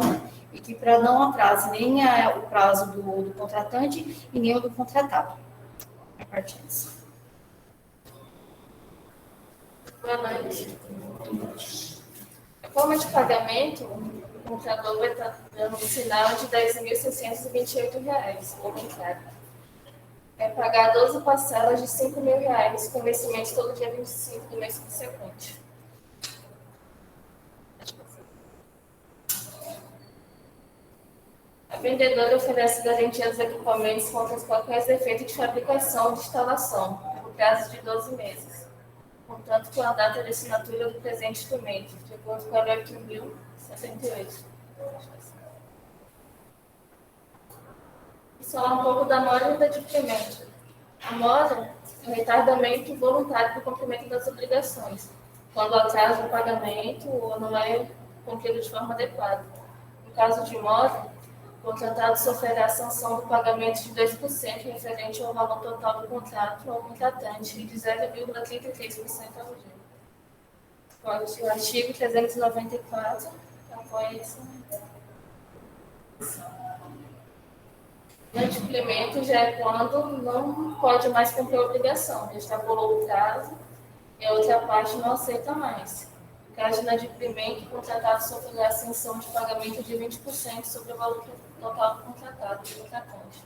e que para não atrase nem o prazo do contratante e nem o do contratado. A parte disso. Boa noite. A forma de pagamento, o comprador vai estar dando um sinal de R$ 10.628, ou contrário. É pagar 12 parcelas de R$ 5.000, com vencimento todo dia 25 do mês subsequente. A vendedora oferece garantia dos equipamentos contra qualquer defeito de fabricação ou de instalação, por prazo de 12 meses, contanto com a data de assinatura do presente instrumento, de acordo com a Lei 8.078. E falar um pouco da mora e do adquirimento. A mora é o retardamento voluntário do cumprimento das obrigações, quando atrasa o pagamento ou não é cumprido de forma adequada. No caso de mora, o contratado sofrerá a sanção do pagamento de 2% referente ao valor total do contrato ao contratante e de 0,33% ao dia. O artigo 394 apoia essa. O inadimplemento já é quando não pode mais cumprir a obrigação, já extrapolou o prazo e a outra parte não aceita mais. No caso de inadimplemento, o contratado sofrerá a sanção de pagamento de 20% sobre o valor total do contratado do contratante.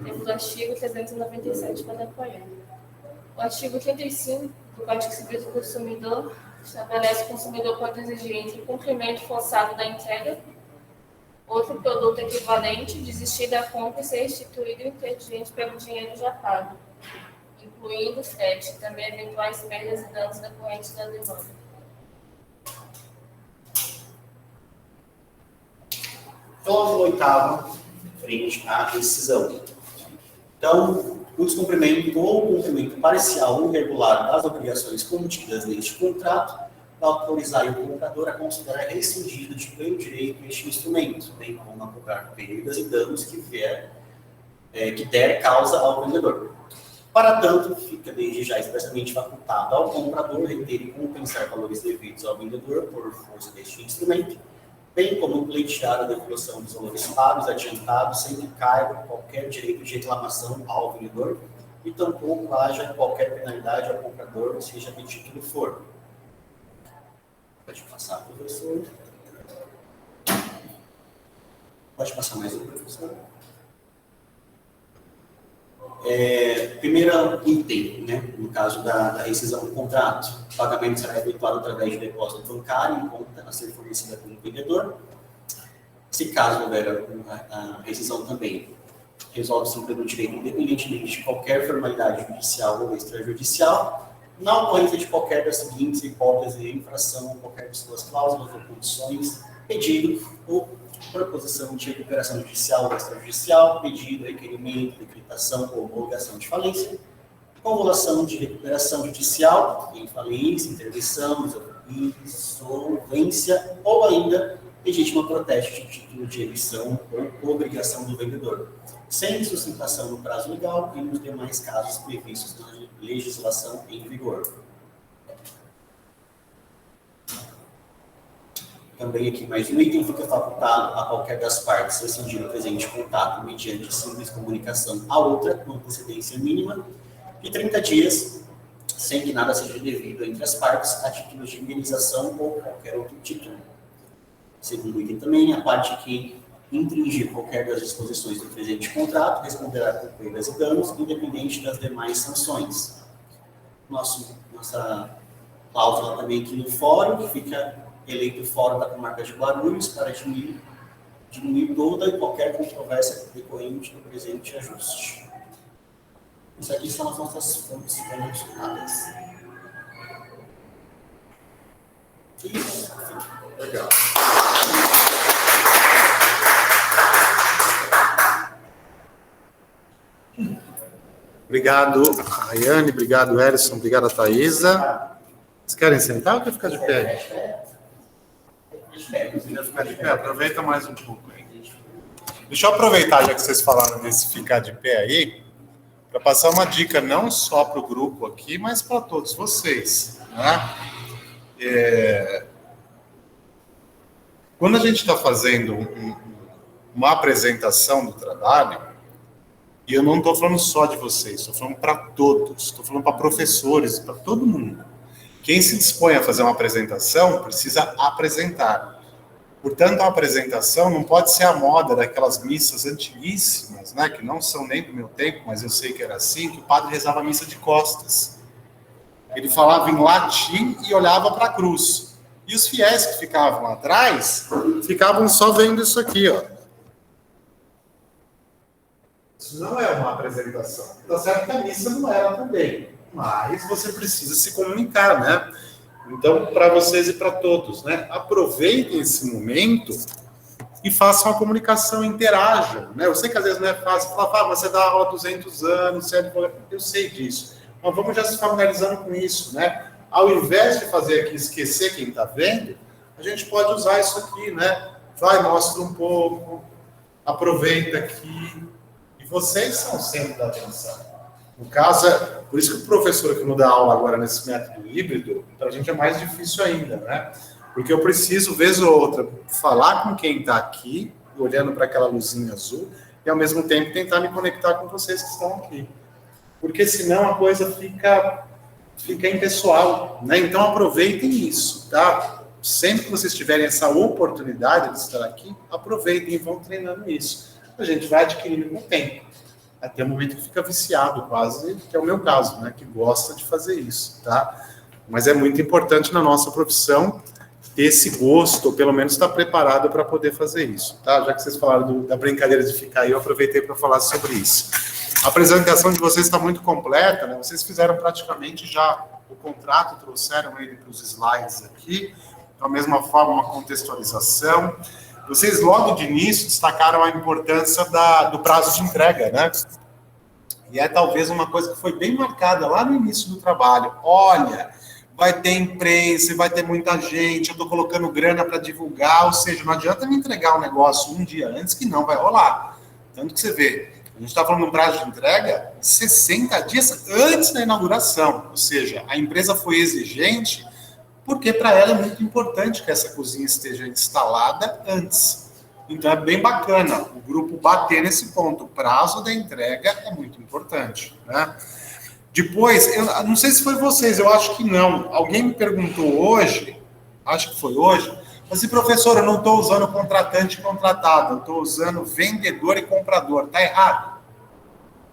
Temos o artigo 397 para apoiar. O artigo 35 do Código Civil do Consumidor estabelece que o consumidor pode exigir entre cumprimento forçado da entrega, outro produto equivalente, desistir da compra e ser restituído o interdiente pelo dinheiro já pago, incluindo frete e também eventuais perdas e danos decorrentes da demanda. Então, oitavo, frente à rescisão. Então, o descumprimento ou cumprimento parcial ou irregular das obrigações contidas neste contrato vai autorizar o comprador a considerar rescindido de pleno direito este instrumento, bem como a cobrar perdas e danos que der causa ao vendedor. Para tanto, fica desde já expressamente facultado ao comprador reter e compensar valores devidos ao vendedor por força deste instrumento, bem como pleitear a devolução dos valores pagos adiantados sem que caiba qualquer direito de reclamação ao vendedor e tampouco haja qualquer penalidade ao comprador, seja de título for. Pode passar, professor. Pode passar mais um, professor. Primeiro item, né, no caso da rescisão do contrato, o pagamento será efetuado através de depósito bancário em conta a ser fornecida pelo vendedor. Se caso houver a rescisão também, resolve-se o pleno direito independentemente de qualquer formalidade judicial ou extrajudicial, na ocorrência de qualquer das seguintes hipóteses de infração ou qualquer de suas cláusulas ou condições, pedido ou proposição de recuperação judicial ou extrajudicial, pedido, requerimento, decretação ou homologação de falência, convolução de recuperação judicial, em falência, interdição, insolvência ou ainda legítima protesto de título de emissão ou obrigação do vendedor, sem sustentação no prazo legal e nos demais casos previstos na legislação em vigor. Também aqui mais um item, fica facultado a qualquer das partes rescindir o presente contato mediante simples comunicação a outra, com antecedência mínima de 30 dias, sem que nada seja devido entre as partes, a título de indenização ou qualquer outro título. Segundo item também, a parte que infringir qualquer das disposições do presente contrato responderá por perdas e danos, independente das demais sanções. Nossa cláusula também aqui no fórum, que fica eleito fórum da comarca de Guarulhos para diminuir toda e qualquer controvérsia decorrente do presente ajuste. Isso aqui são as nossas fontes condicionadas. Isso. Legal. Obrigado, Rayane, obrigado, Erison, obrigado, Thaisa. Vocês querem sentar ou quer ficar de pé? Ficar de pé, aproveita mais um pouco aí. Deixa eu aproveitar, já que vocês falaram desse ficar de pé aí, para passar uma dica não só para o grupo aqui, mas para todos vocês, né? Quando a gente está fazendo uma apresentação do trabalho, e eu não estou falando só de vocês, estou falando para todos, estou falando para professores, para todo mundo. Quem se dispõe a fazer uma apresentação precisa apresentar. Portanto, a apresentação não pode ser a moda daquelas missas antiguíssimas, né, que não são nem do meu tempo, mas eu sei que era assim, que o padre rezava a missa de costas. Ele falava em latim e olhava para a cruz. E os fiéis que ficavam atrás, ficavam só vendo isso aqui, ó. Isso não é uma apresentação. Tá certo que a missa não era também, mas você precisa se comunicar, né? Então, para vocês e para todos, né? Aproveitem esse momento e façam a comunicação, interajam, né? Eu sei que às vezes não é fácil falar, mas você dá aula há 200 anos, você é... eu sei disso. Mas vamos já se familiarizando com isso, né? Ao invés de fazer aqui esquecer quem está vendo, a gente pode usar isso aqui, né? Vai, mostra um pouco, aproveita aqui. E vocês são o centro da atenção. No caso, por isso que o professor que não dá aula agora nesse método híbrido, para a gente é mais difícil ainda, né? Porque eu preciso, vez ou outra, falar com quem está aqui, olhando para aquela luzinha azul, e ao mesmo tempo tentar me conectar com vocês que estão aqui. Porque senão a coisa fica impessoal, né? Então aproveitem isso, tá? Sempre que vocês tiverem essa oportunidade de estar aqui, aproveitem e vão treinando isso. A gente vai adquirindo com o tempo. Até o momento que fica viciado quase, que é o meu caso, né? Que gosta de fazer isso, tá? Mas é muito importante na nossa profissão ter esse gosto, ou pelo menos estar preparado para poder fazer isso, tá? Já que vocês falaram da brincadeira de ficar aí, eu aproveitei para falar sobre isso. A apresentação de vocês está muito completa, né? Vocês fizeram praticamente já o contrato, trouxeram ele para os slides aqui, da mesma forma uma contextualização. Vocês logo de início destacaram a importância do prazo de entrega, né? E é talvez uma coisa que foi bem marcada lá no início do trabalho. Olha, vai ter imprensa, vai ter muita gente, eu estou colocando grana para divulgar, ou seja, não adianta me entregar um negócio um dia antes que não vai rolar. Tanto que você vê, a gente está falando de um prazo de entrega 60 dias antes da inauguração, ou seja, a empresa foi exigente porque para ela é muito importante que essa cozinha esteja instalada antes. Então é bem bacana o grupo bater nesse ponto. O prazo da entrega é muito importante, né? Depois, eu não sei se foi vocês, eu acho que não. Alguém me perguntou hoje, acho que foi hoje, mas assim, professor, eu não estou usando contratante e contratado, eu estou usando vendedor e comprador. Está errado?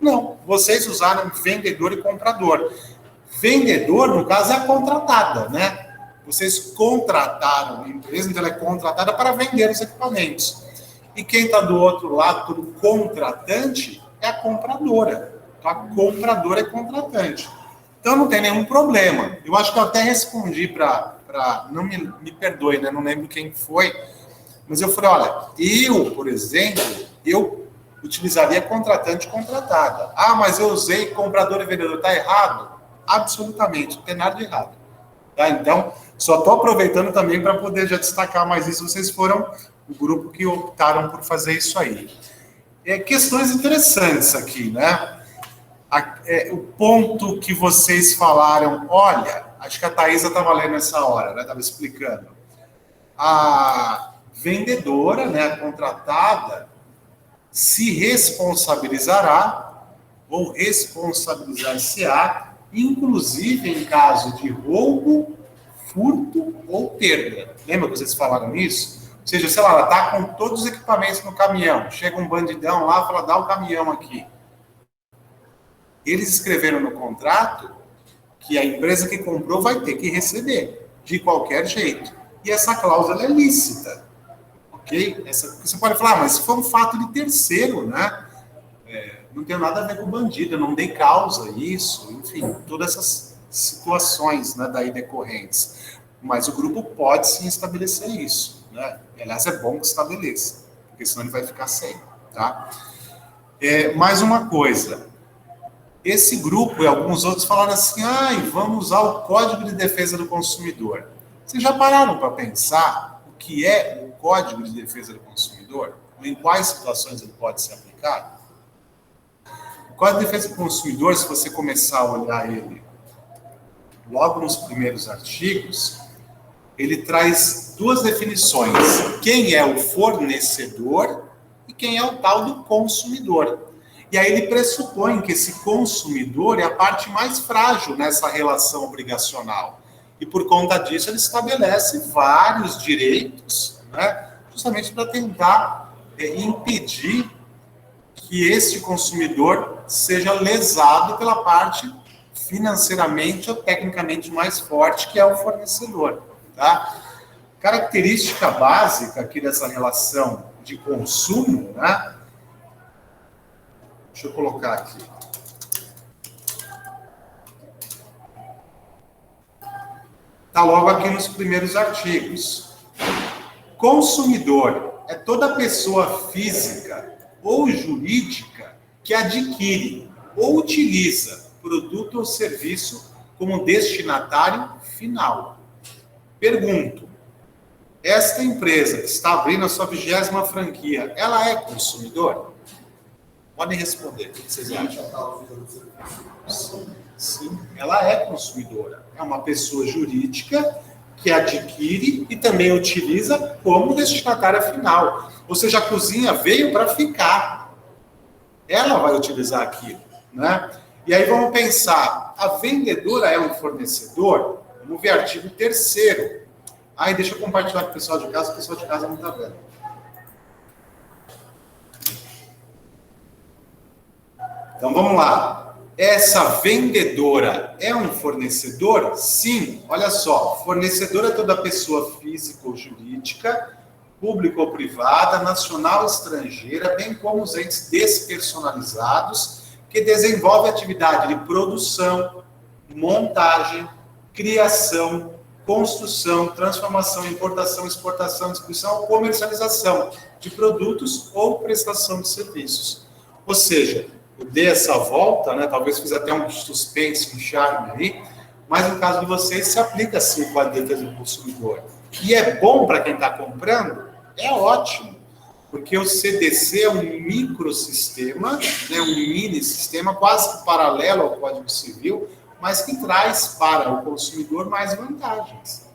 Não, vocês usaram vendedor e comprador. Vendedor, no caso, é a contratada, né? Vocês contrataram a empresa, então ela é contratada para vender os equipamentos. E quem está do outro lado, do contratante, é a compradora. Então, a compradora é contratante. Então, não tem nenhum problema. Eu acho que eu até respondi não me perdoe, né? Não lembro quem foi, mas eu falei, olha, eu, por exemplo, eu utilizaria contratante e contratada. Ah, mas eu usei comprador e vendedor. Está errado? Absolutamente, não tem nada de errado. Tá? Então, só estou aproveitando também para poder já destacar mais isso. Vocês foram o grupo que optaram por fazer isso aí. Questões interessantes aqui, né? O ponto que vocês falaram, olha, acho que a Thaisa estava lendo essa hora, né? Estava explicando. A vendedora, né, a contratada, se responsabilizará ou responsabilizar-se-á, inclusive em caso de roubo, furto ou perda. Lembra que vocês falaram isso? Ou seja, sei lá, ela está com todos os equipamentos no caminhão, chega um bandidão lá e fala, dá o caminhão aqui. Eles escreveram no contrato que a empresa que comprou vai ter que receber, de qualquer jeito. E essa cláusula é lícita. Ok? Você pode falar, mas se for um fato de terceiro, né? Não tem nada a ver com bandido, eu não dei causa isso, enfim, todas essas situações, né, daí decorrentes. Mas o grupo pode sim estabelecer isso, né? Aliás, é bom que estabeleça, porque senão ele vai ficar sem, tá? Mais uma coisa. esse grupo e alguns outros falaram assim, vamos usar o Código de Defesa do Consumidor. Vocês já pararam para pensar o que é o Código de Defesa do Consumidor? Em quais situações ele pode ser aplicado? O Código de Defesa do Consumidor, se você começar a olhar ele logo nos primeiros artigos, ele traz duas definições. Quem é o fornecedor e quem é o tal do consumidor. E aí ele pressupõe que esse consumidor é a parte mais frágil nessa relação obrigacional. E por conta disso ele estabelece vários direitos, né, justamente para tentar impedir que este consumidor seja lesado pela parte financeiramente ou tecnicamente mais forte, que é o fornecedor. Tá? Característica básica aqui dessa relação de consumo, né? Deixa eu colocar aqui. Está logo aqui nos primeiros artigos. Consumidor é toda pessoa física ou jurídica que adquire ou utiliza produto ou serviço como destinatário final. Pergunto, esta empresa que está abrindo a sua 20ª franquia, ela é consumidor? Podem responder, o que vocês acham? Sim, ela é consumidora. É uma pessoa jurídica que adquire e também utiliza como destinatária final. Ou seja, a cozinha veio para ficar. Ela vai utilizar aquilo, né? E aí vamos pensar, a vendedora é um fornecedor? Vamos ver artigo 3º. Deixa eu compartilhar com o pessoal de casa não está vendo. Então vamos lá. Essa vendedora é um fornecedor? Sim. Olha só, fornecedora é toda pessoa física ou jurídica, pública ou privada, nacional ou estrangeira, bem como os entes despersonalizados que desenvolvem atividade de produção, montagem, criação, construção, transformação, importação, exportação, distribuição ou comercialização de produtos ou prestação de serviços. Ou seja, eu dei essa volta, né? Talvez fiz até um suspense, um charme aí, mas no caso de vocês se aplica assim o Código de Defesa do Consumidor. E é bom para quem está comprando? É ótimo, porque o CDC é um microsistema, né? Um mini sistema quase que paralelo ao Código Civil, mas que traz para o consumidor mais vantagens.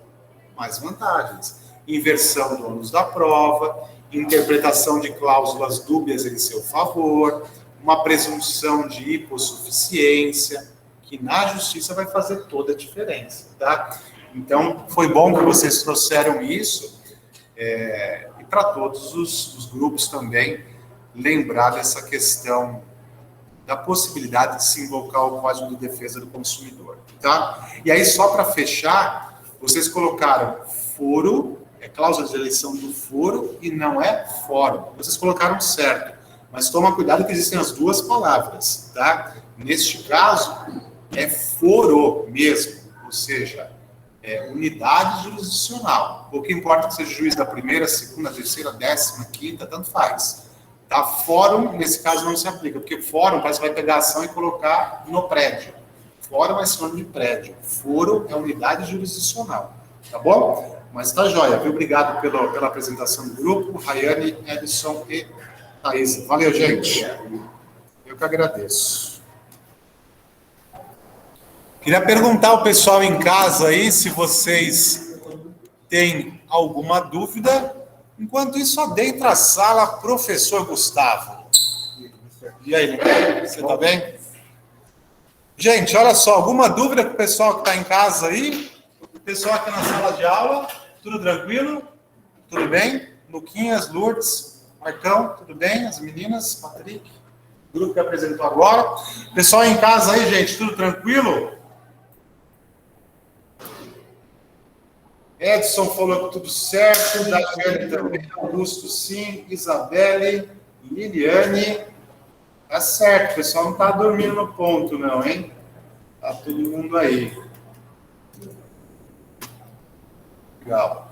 Mais vantagens. Inversão do ônus da prova, interpretação de cláusulas dúbias em seu favor, uma presunção de hipossuficiência, que na justiça vai fazer toda a diferença, tá? Então, foi bom que vocês trouxeram isso, e para todos os grupos também lembrar dessa questão da possibilidade de se invocar o Código de Defesa do Consumidor, tá? E aí, só para fechar, vocês colocaram foro, cláusula de eleição do foro, e não é fórum. Vocês colocaram certo, mas toma cuidado que existem as duas palavras, tá? Neste caso, é foro mesmo, ou seja, unidade jurisdicional. Pouco importa que seja juiz da primeira, segunda, terceira, 10ª, 5ª, tanto faz. Tá? Fórum, nesse caso, não se aplica, porque fórum parece que vai pegar a ação e colocar no prédio. Fórum é sinônimo de prédio. Foro é unidade jurisdicional. Tá bom? Mas tá jóia, viu? Obrigado pela apresentação do grupo. Rayane, Edson e Thaís. Valeu, gente. Eu que agradeço. Queria perguntar ao pessoal em casa aí se vocês têm alguma dúvida. Enquanto isso, adentra a sala, professor Gustavo. E aí, você tá bem? Gente, olha só, alguma dúvida para o pessoal que está em casa aí? O pessoal aqui na sala de aula, tudo tranquilo? Tudo bem? Luquinhas, Lourdes, Marcão, tudo bem? As meninas, Patrick, o grupo que apresentou agora. Pessoal em casa aí, gente, tudo tranquilo? Edson falou que tudo certo, Daiane também, Augusto sim, Isabelle, Liliane, tá certo, o pessoal não tá dormindo no ponto não, hein? Tá todo mundo aí. Legal.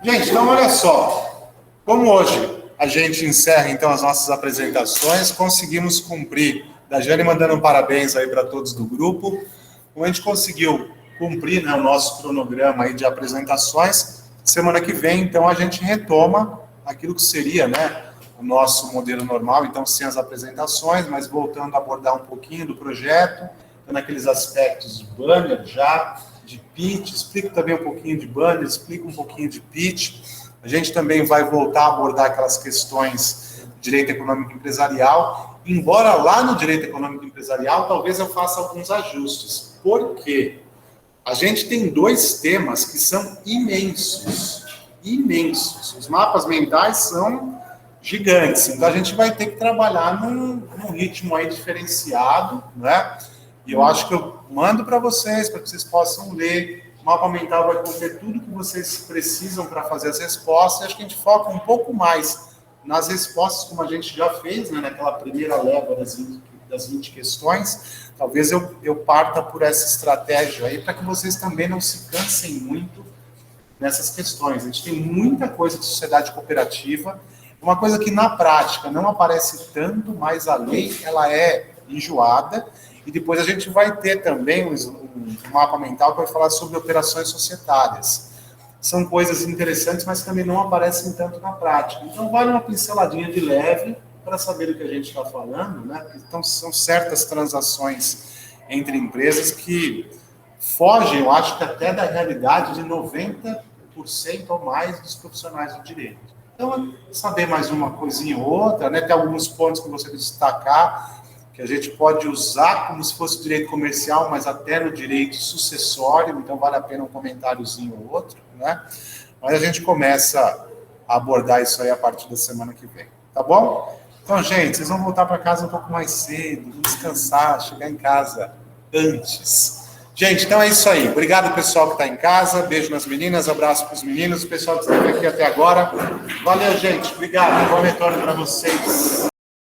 Gente, então olha só, como hoje a gente encerra, então, as nossas apresentações. Conseguimos cumprir. Da Jane mandando parabéns aí para todos do grupo. Como a gente conseguiu cumprir, né, o nosso cronograma aí de apresentações, semana que vem, então, a gente retoma aquilo que seria, né, o nosso modelo normal, então, sem as apresentações, mas voltando a abordar um pouquinho do projeto, naqueles aspectos de banner já, de pitch, explico também um pouquinho de banner, explico um pouquinho de pitch. A gente também vai voltar a abordar aquelas questões de direito econômico empresarial, embora lá no direito econômico empresarial, talvez eu faça alguns ajustes. Por quê? A gente tem 2 temas que são imensos, imensos. Os mapas mentais são gigantes, então a gente vai ter que trabalhar num ritmo aí diferenciado, né? E eu acho que eu mando para vocês, para que vocês possam ler. O mapa mental vai conter tudo que vocês precisam para fazer as respostas. E acho que a gente foca um pouco mais nas respostas, como a gente já fez, né, naquela primeira leva das 20 questões. Talvez eu parta por essa estratégia aí, para que vocês também não se cansem muito nessas questões. A gente tem muita coisa de sociedade cooperativa, uma coisa que na prática não aparece tanto, mas a lei ela é enjoada. E depois a gente vai ter também um mapa mental que vai falar sobre operações societárias. São coisas interessantes, mas também não aparecem tanto na prática. Então, vale uma pinceladinha de leve para saber do que a gente está falando, né? Então, são certas transações entre empresas que fogem, eu acho que até da realidade de 90% ou mais dos profissionais do direito. Então, saber mais uma coisinha ou outra, né? Tem alguns pontos que você destacar, que a gente pode usar como se fosse direito comercial, mas até no direito sucessório, então vale a pena um comentáriozinho ou outro, né? Mas a gente começa a abordar isso aí a partir da semana que vem, tá bom? Então, gente, vocês vão voltar para casa um pouco mais cedo, vão descansar, chegar em casa antes. Gente, então é isso aí. Obrigado, pessoal que está em casa. Beijo nas meninas, abraço para os meninos, o pessoal que esteve aqui até agora. Valeu, gente. Obrigado. Bom retorno para vocês.